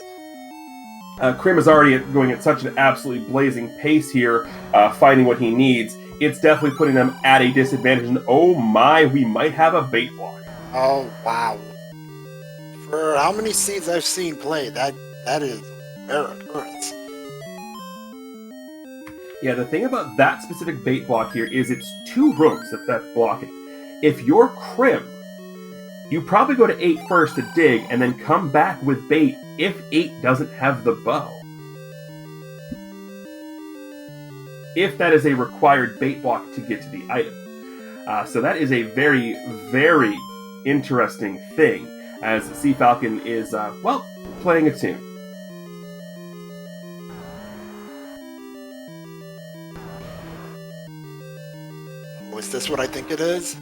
Crim is already going at such an absolutely blazing pace here, finding what he needs. It's definitely putting them at a disadvantage. And oh my, we might have a bait block. Oh, wow. For how many seeds I've seen play, that is rare occurrence. Yeah, the thing about that specific bait block here is it's 2 rooms that's blocking. If you're Crim, you probably go to 8 first to dig and then come back with bait if 8 doesn't have the bow. If that is a required bait block to get to the item. So that is a very, very interesting thing as Sea Falcon is, playing a tune. Is this what I think it is?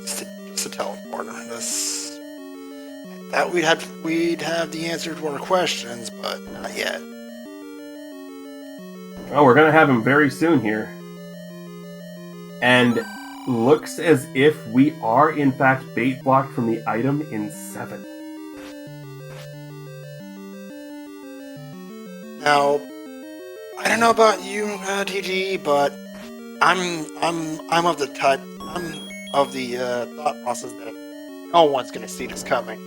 Just a teleporter. This. I thought we'd have the answer to our questions, but not yet. Oh, we're gonna have him very soon here. And looks as if we are in fact bait blocked from the item in 7. Now, I don't know about you, TG, but I'm of the type. I'm of the thought process that no one's gonna see this coming.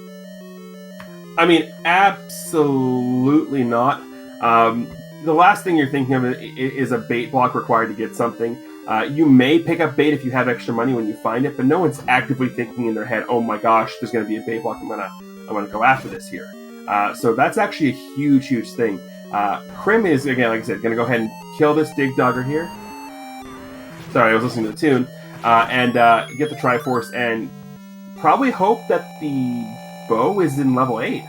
I mean, absolutely not. The last thing you're thinking of is a bait block required to get something. You may pick up bait if you have extra money when you find it, but no one's actively thinking in their head, "Oh my gosh, there's going to be a bait block. I'm gonna go after this here." So that's actually a huge, huge thing. Crim is, again, like I said, going to go ahead and kill this Dig Dogger here. Sorry, I was listening to the tune. And get the Triforce and probably hope that the bow is in level 8.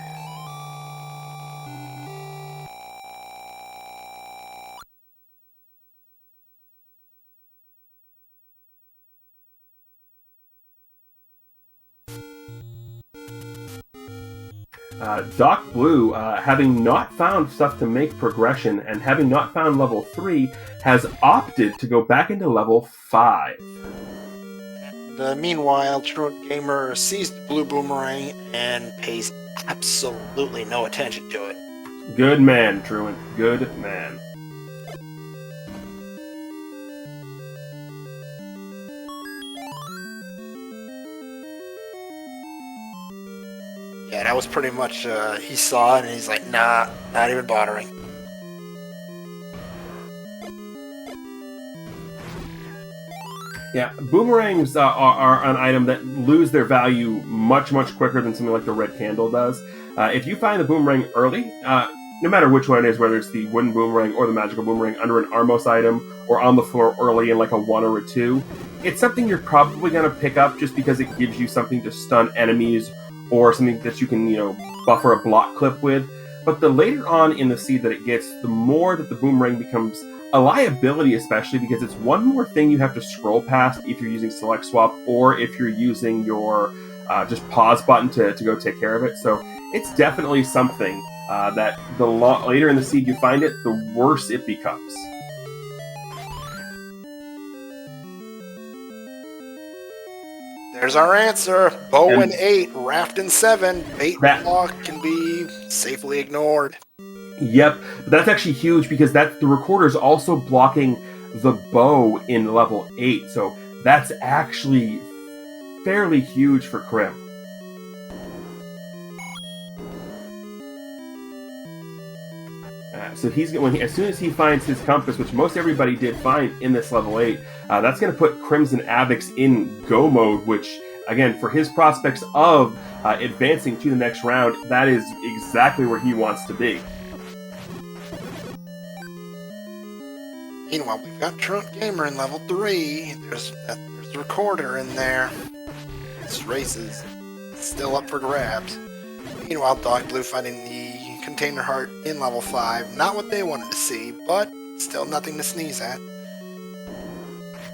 Doc Blue, having not found stuff to make progression and having not found level 3, has opted to go back into level 5. Meanwhile, Truant Gamer sees the blue boomerang and pays absolutely no attention to it. Good man, Truant. Good man. Yeah, that was pretty much, he saw it and he's like, nah, not even bothering. Yeah, boomerangs are an item that lose their value much, much quicker than something like the red candle does. If you find the boomerang early, no matter which one it is, whether it's the wooden boomerang or the magical boomerang under an Armos item or on the floor early in like a 1 or a 2, it's something you're probably going to pick up just because it gives you something to stun enemies or something that you can, buffer a block clip with. But the later on in the seed that it gets, the more that the boomerang becomes a liability, especially because it's one more thing you have to scroll past if you're using Select Swap or if you're using your just pause button to go take care of it. So it's definitely something that the later in the seed you find it, the worse it becomes. There's our answer. Bow in 8, raft in 7. Bait block can be safely ignored. Yep, but that's actually huge because the recorder is also blocking the bow in level 8, so that's actually fairly huge for Crim. So as soon as he finds his compass, which most everybody did find in this level 8, that's going to put Crimson Avix in go mode, which, again, for his prospects of advancing to the next round, that is exactly where he wants to be. Meanwhile, we've got Truant Gamer in level 3. There's the recorder in there. This race is still up for grabs. Meanwhile, Doc Blue finding the container heart in level 5. Not what they wanted to see, but still nothing to sneeze at.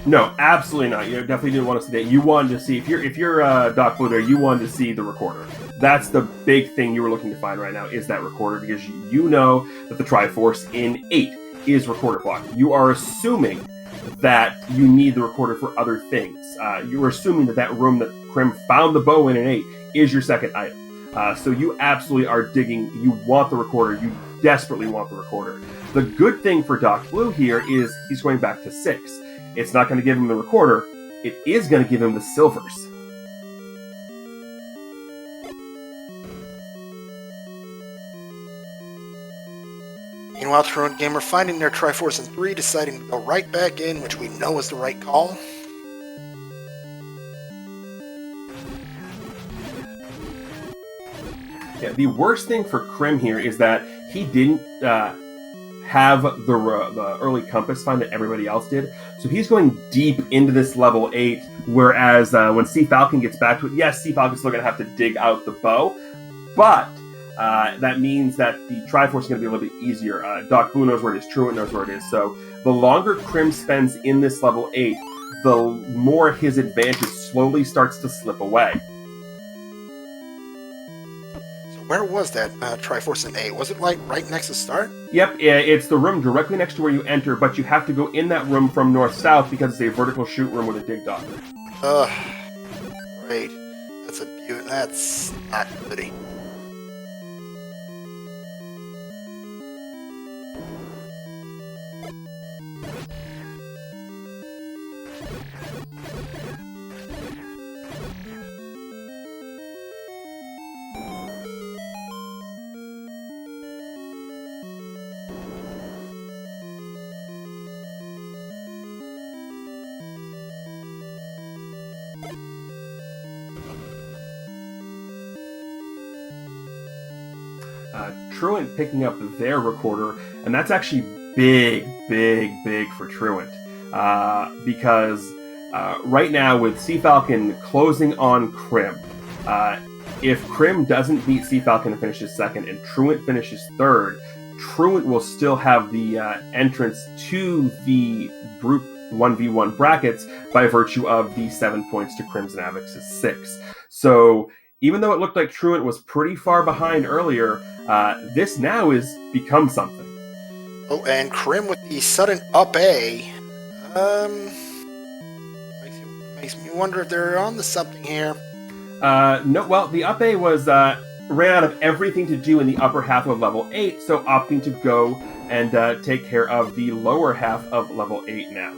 No, absolutely not. You definitely didn't want to see that. You wanted to see, if you're Doc Blue there, you wanted to see the recorder. That's the big thing you were looking to find right now, is that recorder, because you know that the Triforce in 8 is recorder block. You are assuming that you need the recorder for other things. You were assuming that room that Krim found the bow in 8 is your second item. So you absolutely are digging. You want the recorder. You desperately want the recorder. The good thing for Doc Blue here is he's going back to 6. It's not going to give him the recorder. It is going to give him the silvers. Meanwhile, Truant Gamer finding their Triforce in 3, deciding to go right back in, which we know is the right call. Yeah, the worst thing for Krim here is that he didn't have the early compass find that everybody else did. So he's going deep into this level 8, whereas when Sea Falcon gets back to it, yes, Sea Falcon's still going to have to dig out the bow, but that means that the Triforce is going to be a little bit easier. Doc Blue knows where it is, Truant knows where it is, so the longer Krim spends in this level 8, the more his advantage slowly starts to slip away. Where was that Triforce in 8? Was it like right next to start? Yep, it's the room directly next to where you enter, but you have to go in that room from north-south because it's a vertical shoot room with a dig dock. Great. That's a beaut. That's not goody. Truant picking up their recorder, and that's actually big for Truant, because right now with Sea Falcon closing on Krim, if Krim doesn't beat Sea Falcon and finishes second, and Truant finishes third, Truant will still have the entrance to the group 1v1 brackets by virtue of the 7 points to Krim's and Avix's 6. So even though it looked like Truant was pretty far behind earlier, this now has become something. Oh, and Krim with the sudden up A, makes me wonder if they're on to something here. No, well, the up A was ran out of everything to do in the upper half of level 8, so opting to go and take care of the lower half of level 8 now.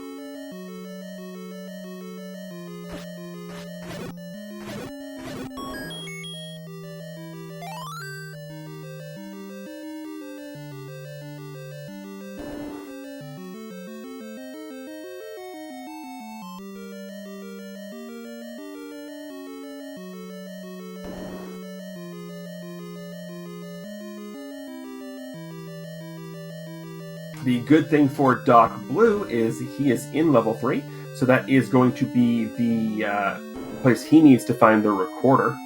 The good thing for Doc Blue is he is in level 3, so that is going to be the place he needs to find the recorder.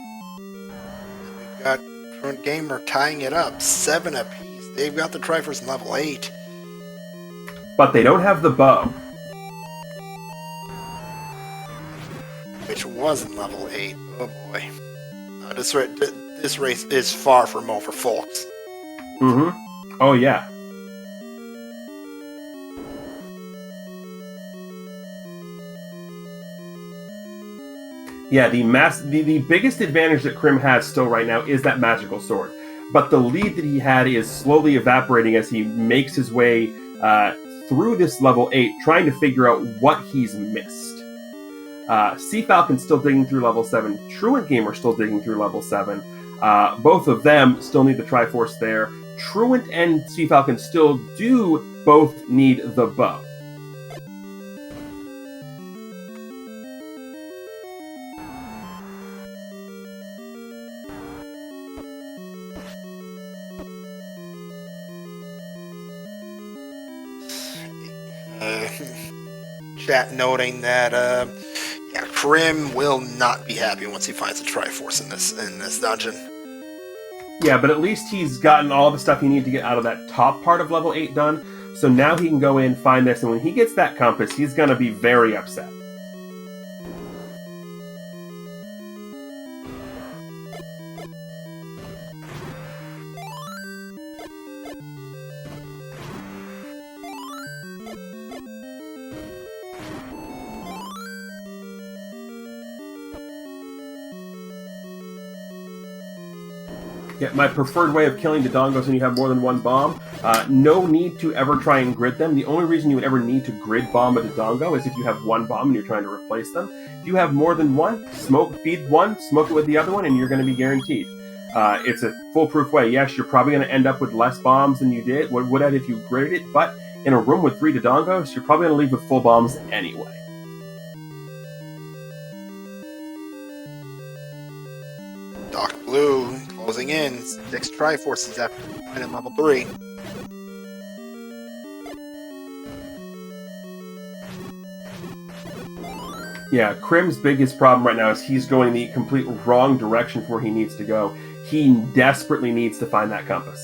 We've got Truant Gamer tying it up, 7 apiece. They've got the Triforce in level 8. But they don't have the bow. Which was in level 8. Oh boy. This race is far from over, folks. Mm-hmm. Oh, yeah. Yeah, the biggest advantage that Krim has still right now is that magical sword. But the lead that he had is slowly evaporating as he makes his way through this level 8, trying to figure out what he's missed. Sea Falcon's still digging through level 7. Truant Gamer still digging through level 7. Both of them still need the Triforce there. Truant and Sea Falcon still do both need the bow. Chat noting that Krim will not be happy once he finds the Triforce in this dungeon. Yeah, but at least he's gotten all the stuff he needed to get out of that top part of level 8 done. So now he can go in, find this, and when he gets that compass, he's going to be very upset. Yeah, my preferred way of killing Dodongos when you have more than one bomb, no need to ever try and grid them. The only reason you would ever need to grid bomb a Dodongo is if you have one bomb and you're trying to replace them. If you have more than one, feed one, smoke it with the other one, and you're going to be guaranteed. It's a foolproof way. Yes, you're probably going to end up with less bombs than you would have if you gridded it, but in a room with 3 Dodongos, you're probably going to leave with full bombs anyway. Dr. Blue closing in. 6 Triforces after at level 3. Yeah, Crim's biggest problem right now is he's going the complete wrong direction for where he needs to go. He desperately needs to find that compass.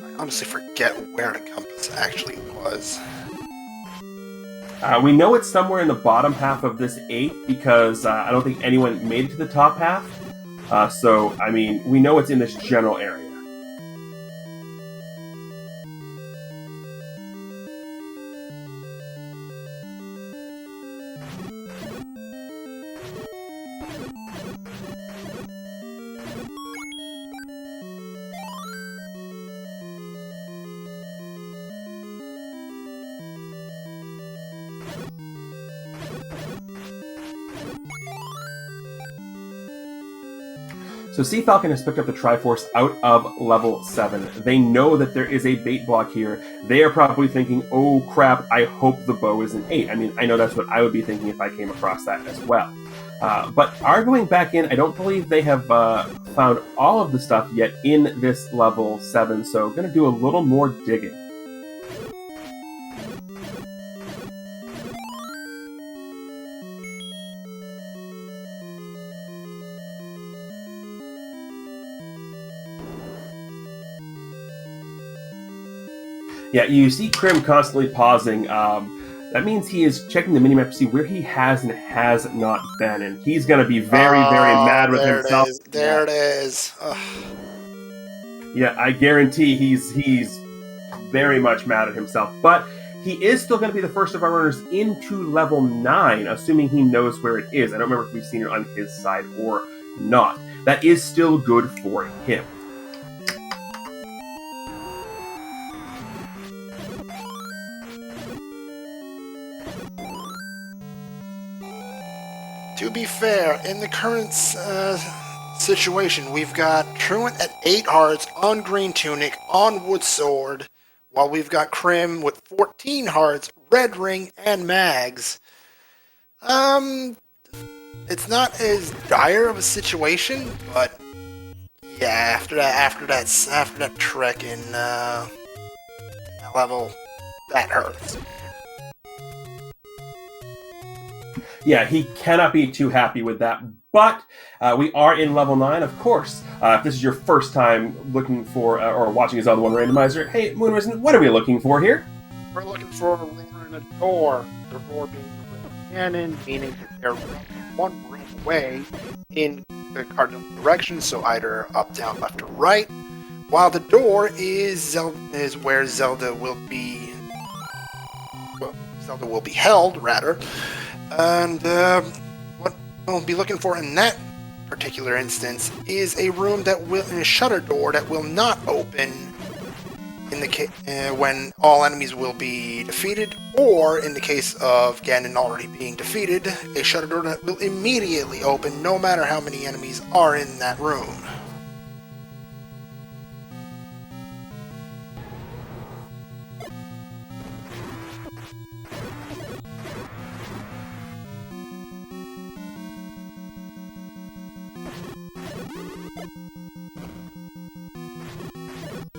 I honestly forget where the compass actually was. We know it's somewhere in the bottom half of this 8 because I don't think anyone made it to the top half. So, I mean, we know it's in this general area. So Sea Falcon has picked up the Triforce out of level 7. They know that there is a bait block here. They are probably thinking, oh crap, I hope the bow is an 8. I mean, I know that's what I would be thinking if I came across that as well. But arguing back in, I don't believe they have found all of the stuff yet in this level 7, so going to do a little more digging. Yeah, you see Crim constantly pausing. That means he is checking the minimap to see where he has and has not been, and he's going to be very, very mad with himself. There it is. Yeah, I guarantee he's very much mad at himself. But he is still going to be the first of our runners into level 9, assuming he knows where it is. I don't remember if we've seen it on his side or not. That is still good for him. To be fair, in the current situation, we've got Truant at 8 hearts on Green Tunic, on Wood Sword, while we've got Crim with 14 hearts, Red Ring, and Mags. It's not as dire of a situation, but yeah, after that trek in that level, that hurts. Yeah, he cannot be too happy with that. But we are in level 9, of course. If this is your first time looking for or watching a Zelda 1 randomizer, hey, Moonrisen, what are we looking for here? We're looking for a roar and a door. The roar being the red cannon, meaning that they're one room away in the cardinal direction, so either up, down, left, or right. While the door is where Zelda will be. Well, Zelda will be held, rather. And what we'll be looking for in that particular instance is a room a shutter door that will not open in the when all enemies will be defeated, or in the case of Ganon already being defeated, a shutter door that will immediately open no matter how many enemies are in that room.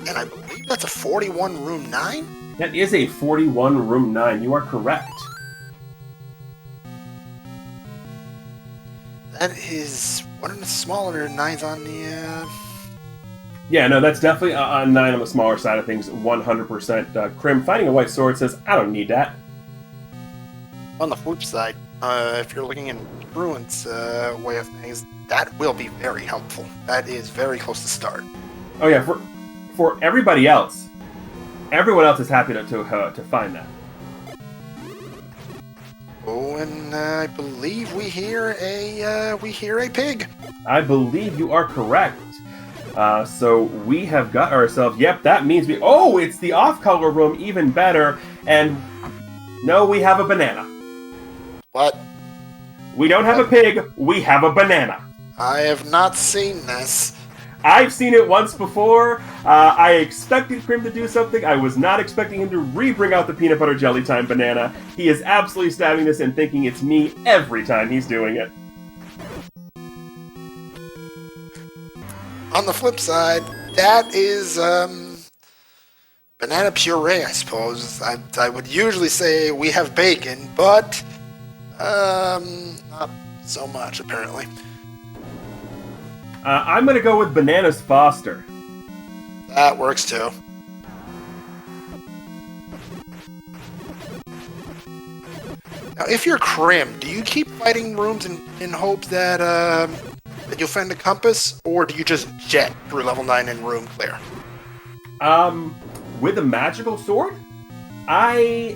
And I believe that's a 41 room 9? That is a 41 room 9. You are correct. That is one of the smaller 9s on the Yeah, no, that's definitely a 9 on the smaller side of things, 100%. Crim finding a white sword says, I don't need that. On the flip side, if you're looking in Ruin's way of things, that will be very helpful. That is very close to start. Oh yeah, for everybody else, everyone else is happy to find that. Oh, and I believe we hear a pig. I believe you are correct. So we have got ourselves. Yep, that means we. Oh, it's the off-color room, even better. And no, we have a banana. What? We don't have a pig. We have a banana. I have not seen this. I've seen it once before. I expected Crim to do something. I was not expecting him to re-bring out the peanut butter jelly time banana. He is absolutely stabbing this and thinking it's me every time he's doing it. On the flip side, that is banana puree, I suppose. I would usually say we have bacon, but not so much apparently. I'm gonna go with Bananas Foster. That works too. Now, if you're Crim, do you keep fighting rooms in hopes that you'll find a compass, or do you just jet through level 9 and room clear? With a magical sword, I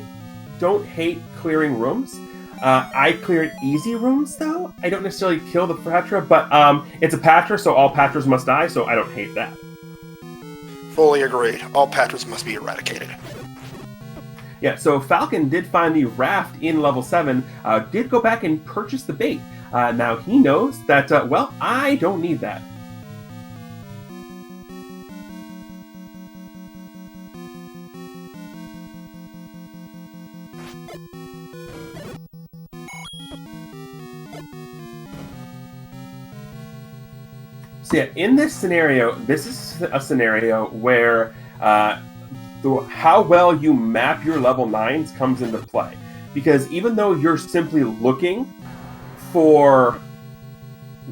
don't hate clearing rooms. I cleared easy rooms, though. I don't necessarily kill the Patra, but it's a Patra, so all Patras must die, so I don't hate that. Fully agreed. All Patras must be eradicated. Yeah, so Falcon did find the raft in level 7, did go back and purchase the bait. Now he knows that, well, I don't need that. So yeah, in this scenario, this is a scenario where how well you map your level 9s comes into play. Because even though you're simply looking for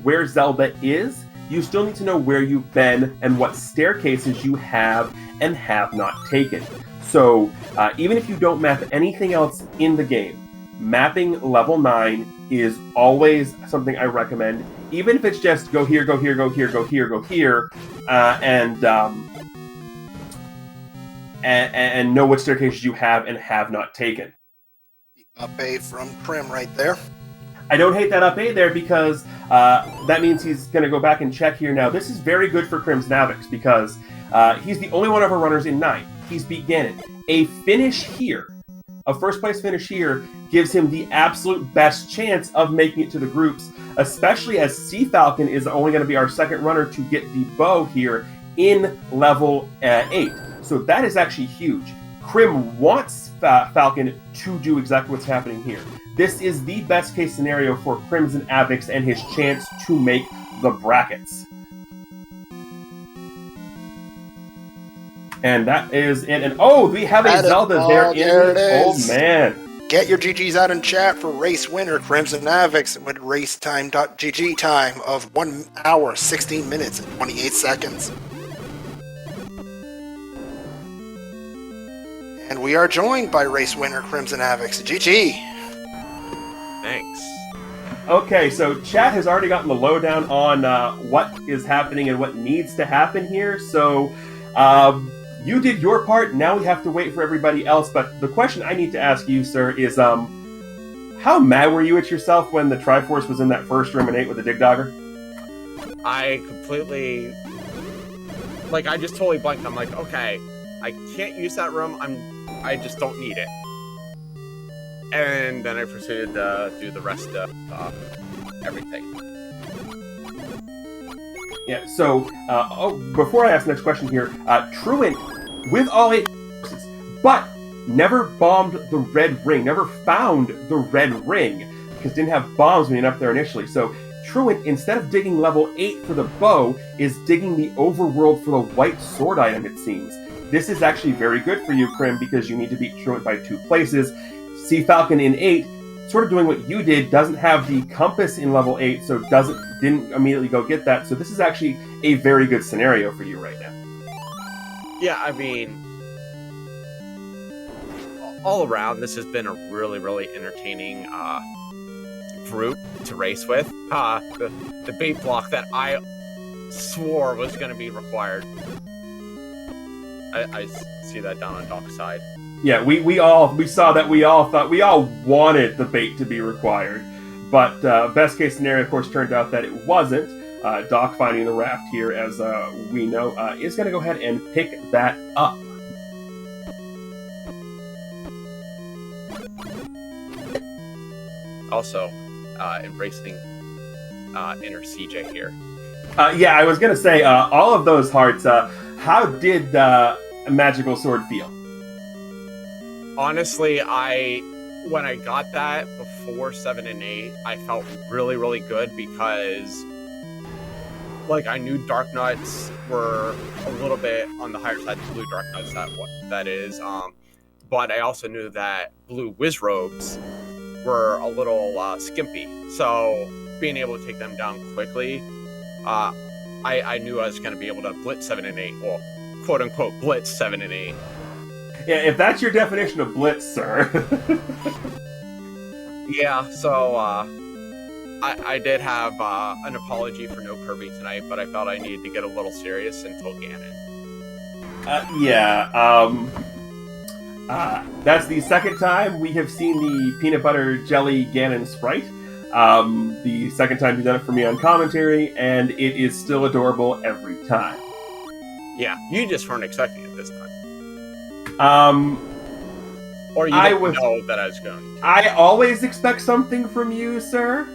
where Zelda is, you still need to know where you've been and what staircases you have and have not taken. So even if you don't map anything else in the game, mapping level 9 is always something I recommend. Even if it's just go here, go here, go here, go here, go here, and know what staircases you have and have not taken. The up A from Crim right there. I don't hate that up A there because that means he's going to go back and check here now. This is very good for Crim's Navix because he's the only one of our runners in 9. He's beat Ganon. A finish here, a first place finish here, gives him the absolute best chance of making it to the groups, especially as Sea Falcon is only going to be our second runner to get the bow here in level 8. So that is actually huge. Crim wants Falcon to do exactly what's happening here. This is the best case scenario for Crimson Avix and his chance to make the brackets. And that is it. And oh, we have a Zelda there in the old man. Get your GGs out in chat for race winner Crimson Avix with racetime.gg time of 1 hour, 16 minutes, and 28 seconds. And we are joined by race winner Crimson Avix. GG. Thanks. Okay, so chat has already gotten the lowdown on what is happening and what needs to happen here. So you did your part. Now we have to wait for everybody else. But the question I need to ask you, sir, is how mad were you at yourself when the Triforce was in that first room and ate with the Dig Dogger? I completely... I just totally blanked. I'm like, okay, I can't use that room. I just don't need it. And then I proceeded to do the rest of everything. Yeah, so before I ask the next question here, Truant, with all 8 forces, but never bombed the red ring, never found the red ring, because didn't have bombs when he went up there initially. So Truant, instead of digging level 8 for the bow, is digging the overworld for the white sword item, it seems. This is actually very good for you, Crim, because you need to beat Truant by 2 places. Sea Falcon in 8 sort of doing what you did, doesn't have the compass in level 8, so didn't immediately go get that. So this is actually a very good scenario for you right now. Yeah, I mean, all around, this has been a really, really entertaining group to race with. The bait block that I swore was going to be required. I see that down on Doc's side. Yeah, we saw that. We all wanted the bait to be required, but best case scenario, of course, turned out that it wasn't. Doc finding the raft here, as we know, is going to go ahead and pick that up. Also, embracing inner CJ here. Yeah, I was going to say, all of those hearts, how did Magical Sword feel? Honestly, when I got that before 7 and 8, I felt really, really good because, like, I knew Dark Nuts were a little bit on the higher side than Blue Dark Nuts, that is. But I also knew that Blue Wizrobes were a little skimpy. So being able to take them down quickly, I knew I was going to be able to blitz 7 and 8. Well, quote unquote, blitz 7 and 8. Yeah, if that's your definition of blitz, sir. Yeah, so I did have an apology for no Kirby tonight, but I felt I needed to get a little serious until Ganon. That's the second time we have seen the peanut butter jelly Ganon sprite. The second time you've done it for me on commentary, and it is still adorable every time. Yeah, you just weren't expecting it this time. Or you didn't know that I was going to. I always expect something from you, sir.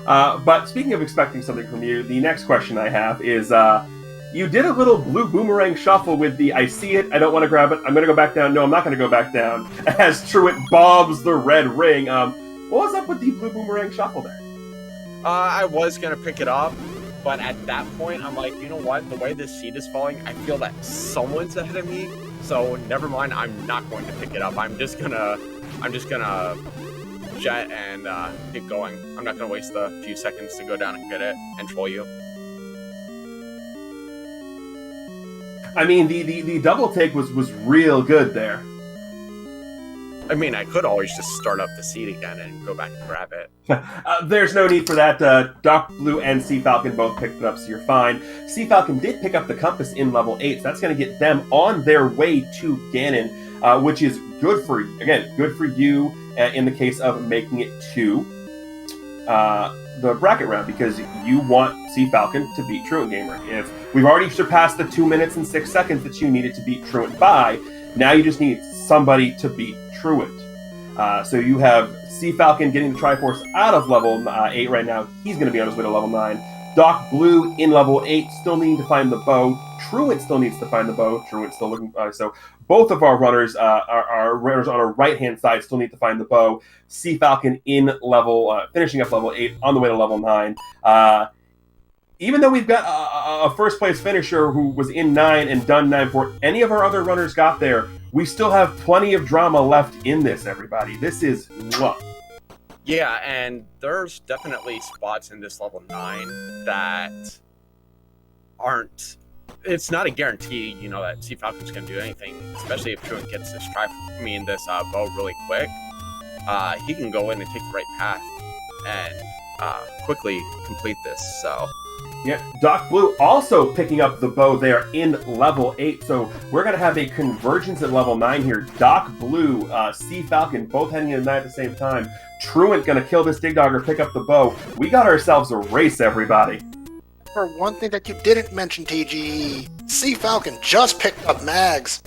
But speaking of expecting something from you, the next question I have is, you did a little blue boomerang shuffle with the I see it, I don't want to grab it, I'm going to go back down, no, I'm not going to go back down, as Truant bobs the red ring. What was up with the blue boomerang shuffle there? I was going to pick it up, but at that point, I'm like, you know what? The way this seed is falling, I feel that someone's ahead of me. So never mind. I'm not going to pick it up. I'm just gonna jet and get going. I'm not gonna waste a few seconds to go down and get it and troll you. I mean, the double take was real good there. I mean, I could always just start up the seed again and go back and grab it. There's no need for that. Doc Blue and Sea Falcon both picked it up, so you're fine. Sea Falcon did pick up the compass in level 8, so that's going to get them on their way to Ganon, which is good for you in the case of making it to the bracket round, because you want Sea Falcon to beat Truant Gamer. If we've already surpassed the 2 minutes and 6 seconds that you needed to beat Truant by, now you just need somebody to beat Truant. So you have Sea Falcon getting the Triforce out of level 8 right now. He's going to be on his way to level 9. Doc Blue in level 8, still needing to find the bow. Truant still needs to find the bow. Truant's still looking. So both of our runners, our runners on our right-hand side, still need to find the bow. Sea Falcon in level, finishing up level 8, on the way to level 9. Even though we've got a first-place finisher who was in 9 and done 9 before any of our other runners got there, we still have plenty of drama left in this, everybody. This is what? Yeah, and there's definitely spots in this level 9 that aren't... It's not a guarantee, you know, that Sea Falcon's going to do anything, especially if Truant gets this bow really quick. He can go in and take the right path and quickly complete this, so... Yeah, Doc Blue also picking up the bow there in level 8, so we're going to have a convergence at level 9 here. Doc Blue, Sea Falcon, both heading in 9 at the same time. Truant going to kill this Dig Dogger, pick up the bow. We got ourselves a race, everybody. For one thing that you didn't mention, TG, Sea Falcon just picked up Mags.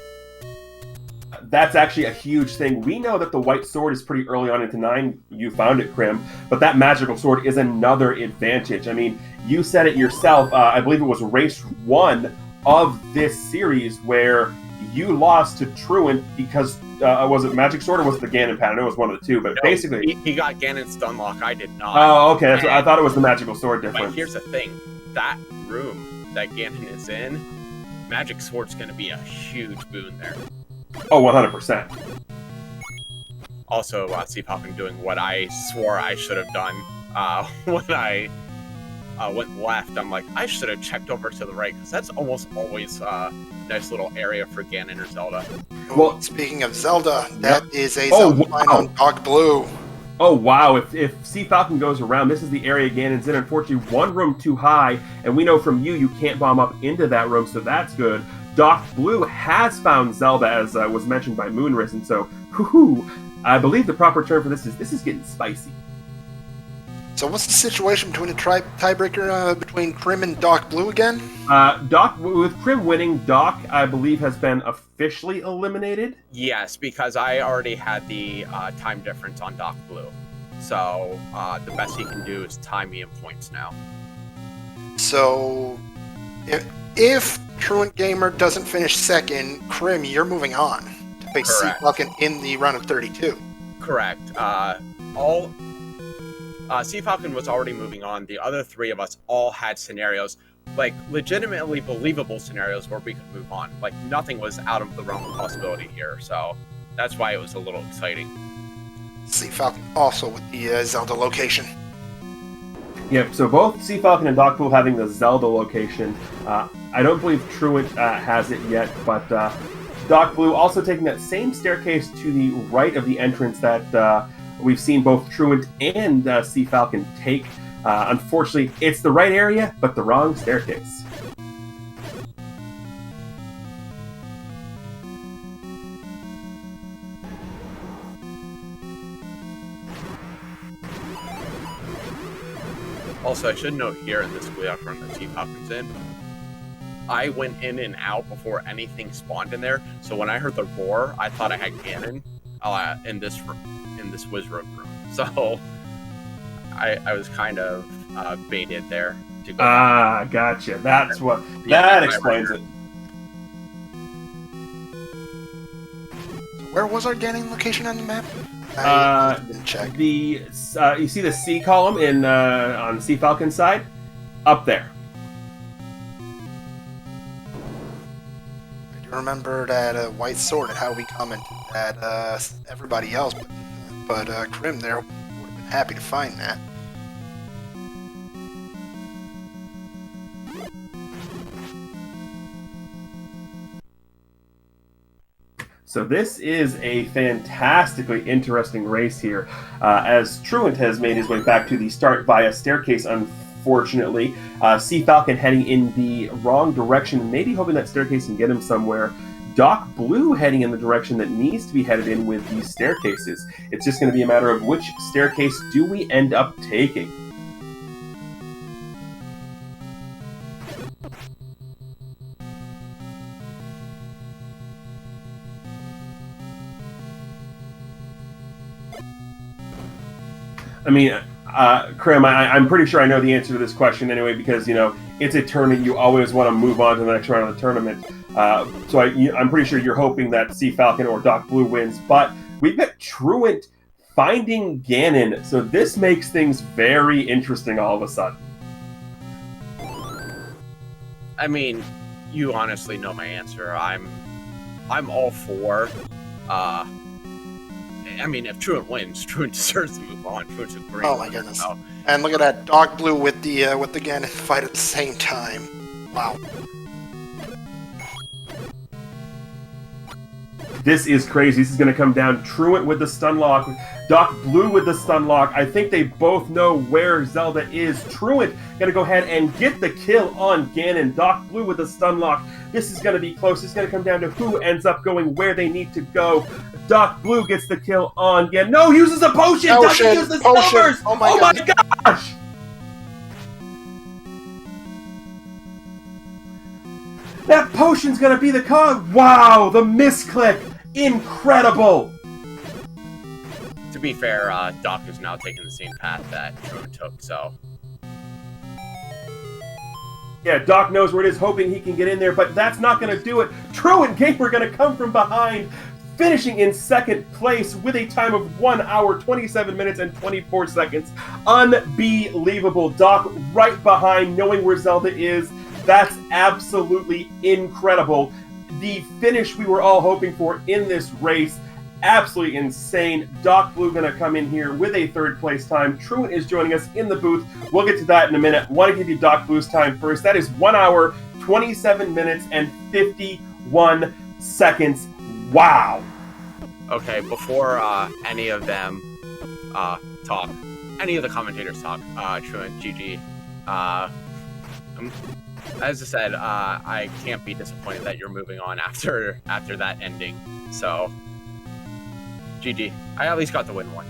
That's actually a huge thing. We know that the white sword is pretty early on into 9. You found it, Krim. But that magical sword is another advantage. I mean, you said it yourself. I believe it was race 1 of this series where you lost to Truant because, was it magic sword or was it the Ganon pattern? It was one of the two, but no, basically... He got Ganon's Stunlock. I did not. Oh, okay. I thought it was the magical sword difference. But here's the thing. That room that Ganon is in, magic sword's going to be a huge boon there. Oh, 100%. Also, Sea Falcon doing what I swore I should have done when I went left. I'm like, I should have checked over to the right, because that's almost always a nice little area for Ganon or Zelda. Well, speaking of Zelda, that is a Oh, Zelda line wow. on Doc Blue. Oh, wow. If Sea Falcon goes around, this is the area Ganon's in. Unfortunately, one room too high, and we know from you can't bomb up into that room, so that's good. Doc Blue has found Zelda, as was mentioned by Moonrisen, so, I believe the proper term for this is getting spicy. So what's the situation between the tiebreaker between Crim and Doc Blue again? Doc, with Crim winning, Doc, I believe, has been officially eliminated. Yes, because I already had the time difference on Doc Blue. So the best he can do is tie me in points now. So if Truant Gamer doesn't finish second, Crim, you're moving on to face Sea Falcon in the round of 32. Correct. Sea Falcon was already moving on. The other three of us all had scenarios, like legitimately believable scenarios where we could move on. Like nothing was out of the realm of possibility here. So that's why it was a little exciting. Sea Falcon also with the Zelda location. Yep, so both Sea Falcon and Doc Blue having the Zelda location. I don't believe Truant has it yet, but Doc Blue also taking that same staircase to the right of the entrance that we've seen both Truant and Sea Falcon take. Unfortunately, it's the right area, but the wrong staircase. Also, I should note here in this Gleok run that Sea Falcon's in, I went in and out before anything spawned in there, so when I heard the roar, I thought I had Ganon in this Wizard room. So I was kind of baited there to go. Gotcha. That's what that explains it. Where was our Ganon location on the map? I didn't check. You see the C column in on Sea Falcon's side? Up there. I do remember that White Sword and how we commented that everybody else, but Crim there would have been happy to find that. So this is a fantastically interesting race here, as Truant has made his way back to the start via staircase, unfortunately. Sea Falcon heading in the wrong direction, maybe hoping that staircase can get him somewhere. Doc Blue heading in the direction that needs to be headed in with these staircases. It's just going to be a matter of which staircase do we end up taking. I mean, Krim, I'm pretty sure I know the answer to this question anyway, because, you know, it's a tournament. You always want to move on to the next round of the tournament. So I'm pretty sure you're hoping that Sea Falcon or Doc Blue wins. But we've got Truant finding Ganon, so this makes things very interesting all of a sudden. I mean, you honestly know my answer. I'm all for. I mean, if Truant wins, Truant deserves to move on. Truant's a great. Oh my goodness! So. And look at that, Doc Blue with the Ganon fight at the same time. Wow. This is crazy. This is going to come down. Truant with the stun lock, Doc Blue with the stun lock. I think they both know where Zelda is. Truant going to go ahead and get the kill on Ganon. Doc Blue with the stun lock. This is going to be close. It's going to come down to who ends up going where they need to go. Doc Blue gets the kill on Ganon. No, uses a potion. Doesn't use the stars. Oh my gosh. That potion's going to be the cog. Wow, the misclick. Incredible! To be fair, Doc is now taking the same path that Truant took, so... Yeah, Doc knows where it is, hoping he can get in there, but that's not going to do it. Truant Gamer going to come from behind, finishing in second place with a time of 1 hour, 27 minutes, and 24 seconds. Unbelievable. Doc right behind, knowing where Zelda is. That's absolutely incredible. The finish we were all hoping for in this race. absolutely insane. Doc Blue going to come in here with a third place time. Truant is joining us in the booth. We'll get to that in a minute. Want to give you Doc Blue's time first. That is 1 hour, 27 minutes, and 51 seconds. Wow. Okay, before any of them talk, any of the commentators talk, Truant, GG, as I said, I can't be disappointed that you're moving on after that ending. So, GG. I at least got the win one.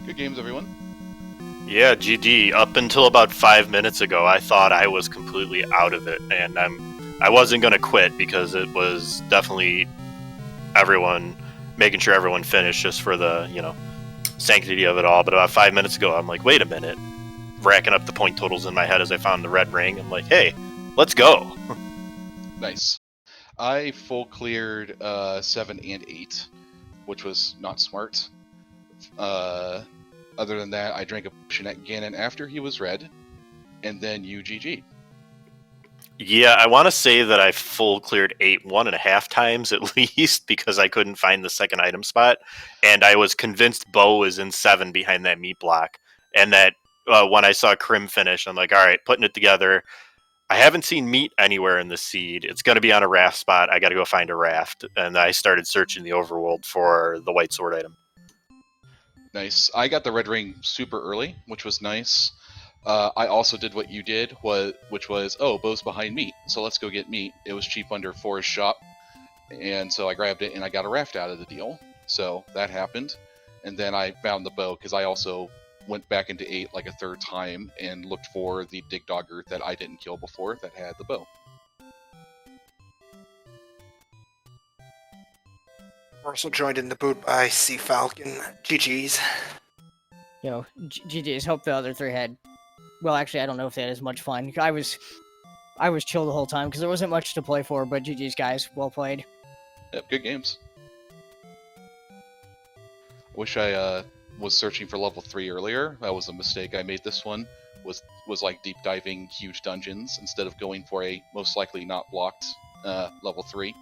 Good games, everyone. Yeah, GG. Up until about 5 minutes ago, I thought I was completely out of it, and I wasn't going to quit because it was definitely everyone making sure everyone finished just for the, sanctity of it all. But about 5 minutes ago, I'm like, wait a minute. Racking up the point totals in my head as I found the red ring. I'm like, hey, let's go. Nice. I full cleared 7 and 8, which was not smart. Other than that, I drank a potion at Ganon after he was red, and then you GG. Yeah, I want to say that I full cleared 8 1.5 times at least because I couldn't find the second item spot, and I was convinced Bo was in 7 behind that meat block, and that when I saw Crim finish, I'm like, all right, putting it together. I haven't seen meat anywhere in the seed. It's going to be on a raft spot. I got to go find a raft, and I started searching the overworld for the white sword item. Nice. I got the red ring super early, which was nice. I also did what you did, which was, oh, Bo's behind meat, so let's go get meat. It was cheap under Forest Shop, and so I grabbed it, and I got a raft out of the deal. So that happened, and then I found the bow, because I also went back into 8 like a third time, and looked for the Dig Dogger that I didn't kill before that had the bow. Also joined in the boot by Sea Falcon. GG's. GG's. Hope the other 3 had... Well, actually, I don't know if they had as much fun. I was chill the whole time because there wasn't much to play for, but GG's, guys. Well played. Yep, good games. Wish I was searching for level 3 earlier. That was a mistake I made this one. Was like deep diving huge dungeons instead of going for a most likely not blocked level 3.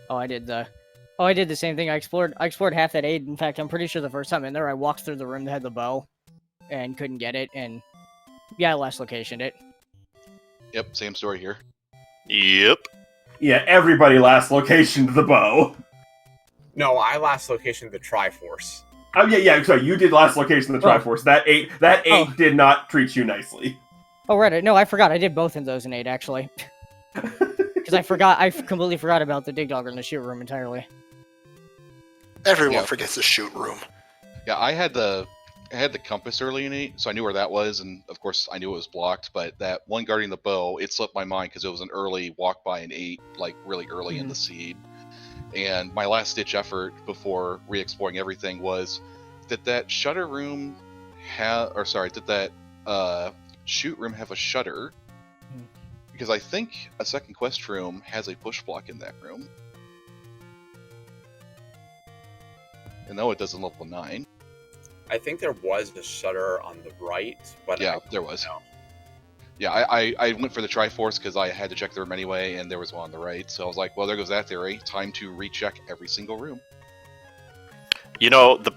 I did the same thing. I explored half that 8. In fact, I'm pretty sure the first time in there, I walked through the room that had the bow and couldn't get it, and yeah, I last locationed it. Yep, same story here. Yep. Yeah, everybody last location to the bow. No, I last locationed the Triforce. Oh yeah, sorry, you did last location to the Triforce. That 8 did not treat you nicely. Oh, right. No, I forgot. I did both of those in 8, actually. Because I completely forgot about the Dig Dogger in the shoot room entirely. Everyone forgets the shoot room. Yeah, I had the compass early in 8, so I knew where that was, and of course I knew it was blocked, but that one guarding the bow, it slipped my mind because it was an early walk by in 8, like really early in the seed. And my last ditch effort before re-exploring everything was, did that shutter room did that shoot room have a shutter? Because I think a second quest room has a push block in that room. And no, it does in level 9. I think there was the shutter on the right, but yeah, there was. Yeah, I went for the Triforce because I had to check the room anyway, and there was one on the right. So I was like, well, there goes that theory. Time to recheck every single room.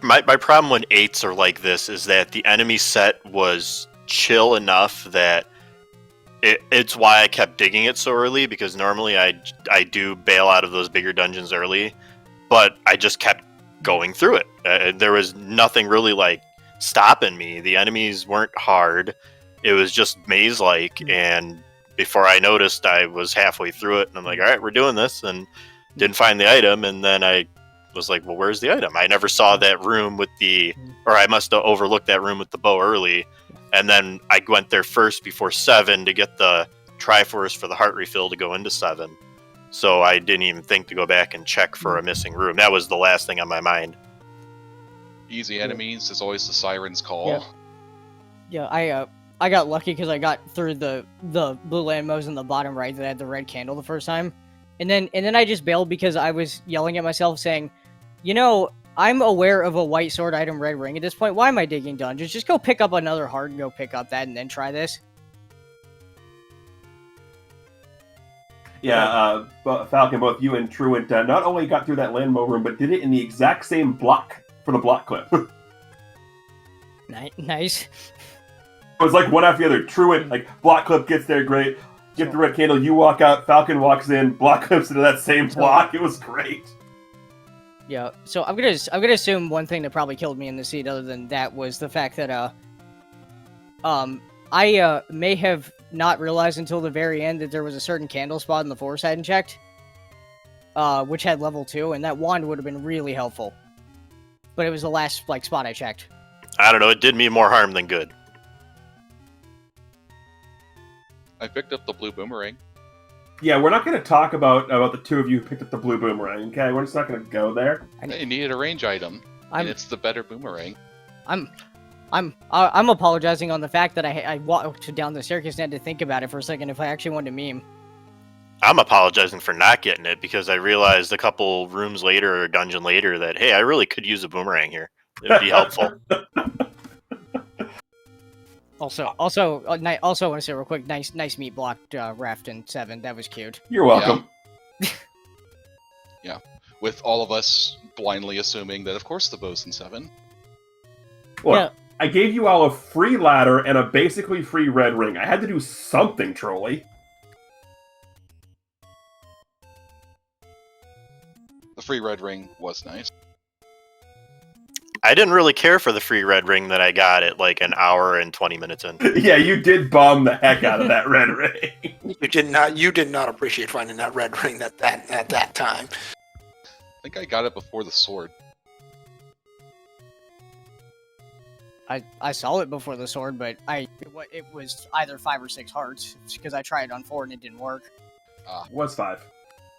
My problem when 8s are like this is that the enemy set was chill enough that it's why I kept digging it so early, because normally I do bail out of those bigger dungeons early, but I just kept going through it. There was nothing really like stopping me. The enemies weren't hard. It was just maze-like, and before I noticed, I was halfway through it, and I'm like, all right, we're doing this, and didn't find the item, and then I was like, well, where's the item? I never saw that room or I must have overlooked that room with the bow early, and then I went there first before 7 to get the Triforce for the heart refill to go into 7. So I didn't even think to go back and check for a missing room. That was the last thing on my mind. Easy enemies is always the Siren's Call. Yeah, I got lucky because I got through the blue landmos in the bottom right that had the red candle the first time. And then I just bailed because I was yelling at myself saying, I'm aware of a white sword item red ring at this point. Why am I digging dungeons? Just go pick up another heart and go pick up that and then try this. Yeah, Falcon, both you and Truant not only got through that landmo room, but did it in the exact same block for the block clip. Nice. It was like one after the other. Truant, like, block clip gets there, great. Get the red candle, you walk out, Falcon walks in, block clips into that same block. It was great. Yeah, so I'm gonna assume one thing that probably killed me in the seed, other than that, was the fact that I may have not realized until the very end that there was a certain candle spot in the forest I hadn't checked, which had level 2, and that wand would have been really helpful. But it was the last spot I checked. I don't know. It did me more harm than good. I picked up the blue boomerang. Yeah, we're not going to talk about the two of you who picked up the blue boomerang, okay? We're just not going to go there. Hey, you needed a range item, and it's the better boomerang. I'm apologizing on the fact that I walked down the staircase and had to think about it for a second if I actually wanted to meme. I'm apologizing for not getting it because I realized a couple rooms later or dungeon later that, hey, I really could use a boomerang here. It would be helpful. Also, I want to say real quick, nice meat blocked raft in 7. That was cute. You're welcome. Yeah, with all of us blindly assuming that, of course, the bow's in 7. Look, Yeah. I gave you all a free ladder and a basically free red ring. I had to do something, Trolley. The free red ring was nice. I didn't really care for the free red ring that I got at like an hour and 20 minutes in. Yeah, you did bomb the heck out of that red ring. You did not appreciate finding that red ring at that time. I think I got it before the sword. I saw it before the sword, but it was either 5 or 6 hearts because I tried it on 4 and it didn't work. Was 5.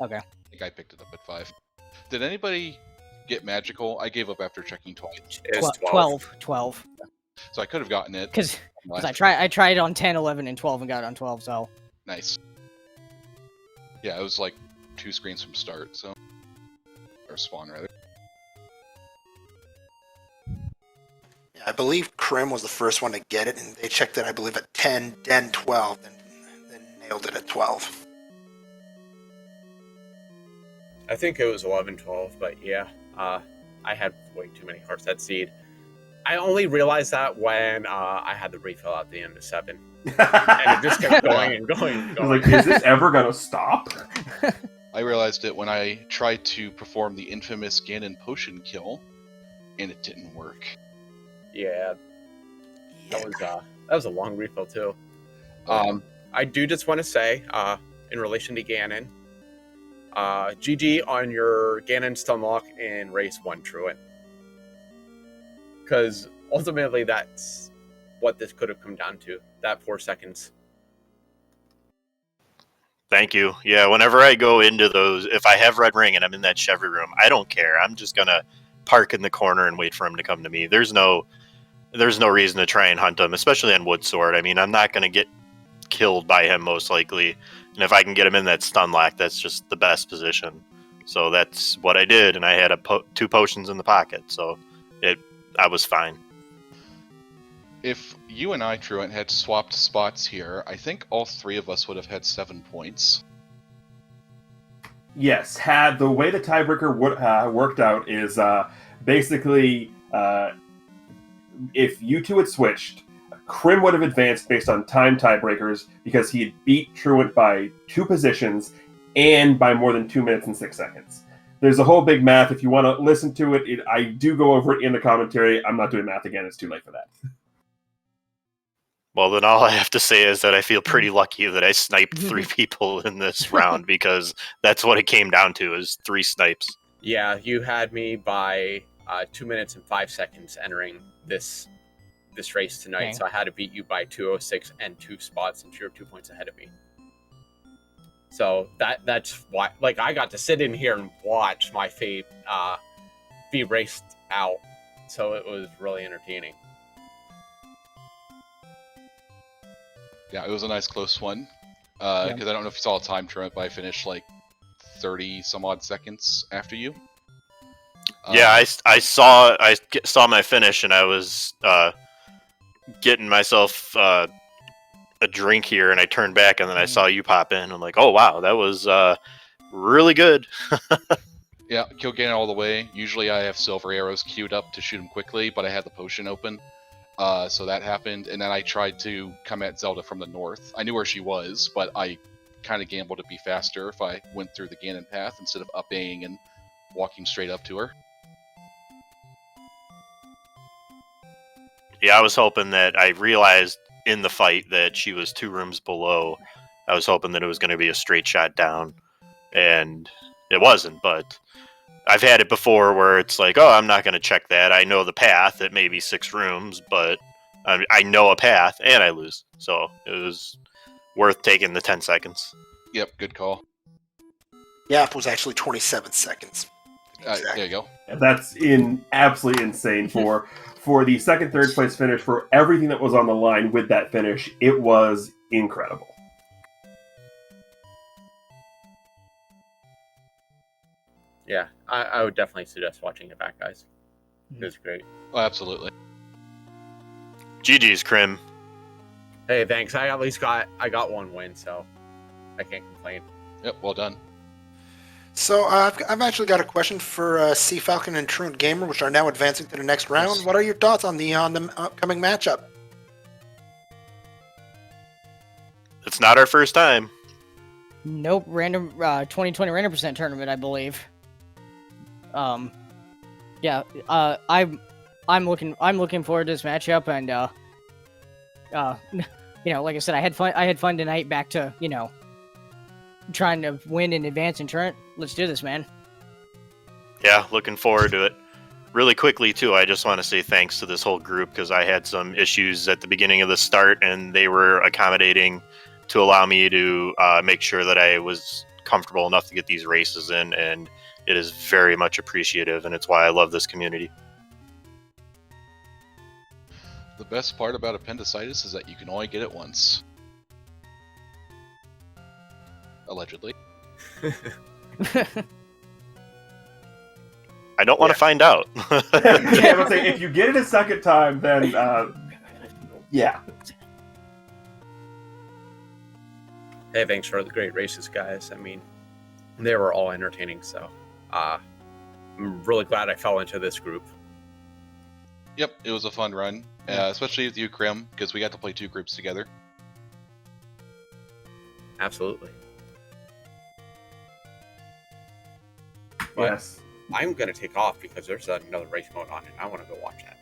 Okay. I think I picked it up at 5. Did anybody get magical? I gave up after checking twice. It's 12. So I could have gotten it. Because I tried it on 10, 11, and 12 and got it on 12, so... Nice. Yeah, it was like 2 screens from start, so... Or spawn, rather. Yeah, I believe Krim was the first one to get it, and they checked it, I believe, at 10, then 12, and then nailed it at 12. I think it was 11, 12, but yeah, I had way too many hearts that seed. I only realized that when I had the refill at the end of 7. And it just kept going and going and I going. was like, is this ever gonna stop? I realized it when I tried to perform the infamous Ganon potion kill, and it didn't work. Yeah, that was a long refill too. I do just want to say, in relation to Ganon, GG on your Ganon stunlock in race 1, Truant. Because ultimately that's what this could have come down to, that 4 seconds. Thank you. Yeah, whenever I go into those, if I have red ring and I'm in that Chevy room, I don't care. I'm just gonna park in the corner and wait for him to come to me. There's no reason to try and hunt him, especially on Wood Sword. I mean, I'm not gonna get killed by him most likely, and if I can get him in that stun lock, that's just the best position. So that's what I did, and I had 2 potions in the pocket, so I was fine. If you and I, Truant, had swapped spots here, I think all 3 of us would have had 7 points. Yes, had the way the tiebreaker worked out is basically if you two had switched, Krim would have advanced based on time tiebreakers because he had beat Truant by 2 positions and by more than 2 minutes and 6 seconds. There's a whole big math. If you want to listen to it, I do go over it in the commentary. I'm not doing math again. It's too late for that. Well, then all I have to say is that I feel pretty lucky that I sniped 3 people in this round because that's what it came down to, is 3 snipes. Yeah, you had me by 2 minutes and 5 seconds entering this race tonight, Okay. so I had to beat you by 2:06 and 2 spots, and you're 2 points ahead of me. So that's why, like, I got to sit in here and watch my fate be raced out, so it was really entertaining. Yeah, it was a nice close one. Because I don't know if you saw a time, Truant, but I finished like 30 some odd seconds after you. Yeah, I saw my finish, and I was getting myself a drink here, and I turned back, and then I saw you pop in. I'm like, oh wow, that was really good. Yeah, Kilgannon all the way. Usually I have silver arrows queued up to shoot him quickly, but I had the potion open. So that happened, and then I tried to come at Zelda from the north. I knew where she was, but I kind of gambled to be faster if I went through the Ganon path instead of up-Aing and walking straight up to her. Yeah, I was hoping that I realized in the fight that she was 2 rooms below. I was hoping that it was going to be a straight shot down, and it wasn't, but I've had it before where it's like, oh, I'm not going to check that. I know the path. It may be 6 rooms, but I know a path, and I lose. So it was worth taking the 10 seconds. Yep, good call. The app was actually 27 seconds. There you go. And that's absolutely insane for the second, third place finish, for everything that was on the line with that finish. It was incredible. Yeah, I would definitely suggest watching it back, guys. It was great. Oh, absolutely. GG's, Krim. Hey, thanks. I got 1 win, so I can't complain. Yep, well done. So I've actually got a question for Sea Falcon and Truant Gamer, which are now advancing to the next round. Yes. What are your thoughts on the upcoming matchup? It's not our first time. Nope, random 2020 random percent tournament, I believe. Yeah, I'm looking forward to this matchup, and you know, like I said, I had fun tonight. Back to, you know, trying to win and advance in Trent. Let's do this, man. Yeah, looking forward to it. Really quickly, too, I just want to say thanks to this whole group, because I had some issues at the beginning of the start, and they were accommodating to allow me to make sure that I was comfortable enough to get these races in, and it is very much appreciative, and it's why I love this community. The best part about appendicitis is that you can only get it once. Allegedly. I don't want to find out. Yeah, I would say if you get it a second time, then yeah. Hey, thanks for the great races, guys. I mean, they were all entertaining, so I'm really glad I fell into this group. Yep, it was a fun run, especially with you, Krim, because we got to play 2 groups together. Absolutely. Yes. I'm going to take off because there's another race going on, and I want to go watch that.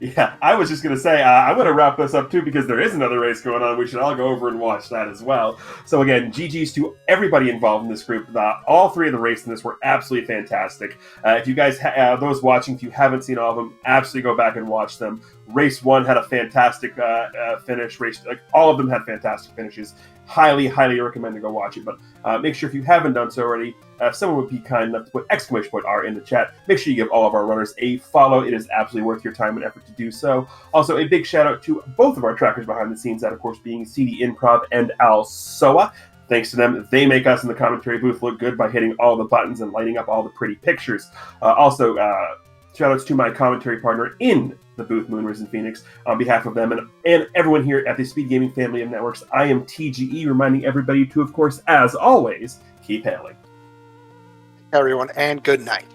Yeah, I was just going to say, I'm going to wrap this up too, because there is another race going on. We should all go over and watch that as well. So again, GG's to everybody involved in this group. All 3 of the races in this were absolutely fantastic. If you guys, those watching, if you haven't seen all of them, absolutely go back and watch them. Race 1 had a fantastic finish. All of them had fantastic finishes. Highly, highly recommend to go watch it. But make sure, if you haven't done so already, if someone would be kind enough to put !R in the chat, make sure you give all of our runners a follow. It is absolutely worth your time and effort to do so. Also, a big shout out to both of our trackers behind the scenes, that of course being CD Improv and Al Soa. Thanks to them, they make us in the commentary booth look good by hitting all the buttons and lighting up all the pretty pictures. Also, shoutouts to my commentary partner in the booth, Moonrise in Phoenix. On behalf of them and everyone here at the SpeedGaming family of networks, I am TGE, reminding everybody to, of course, as always, keep hailing. Everyone, and good night.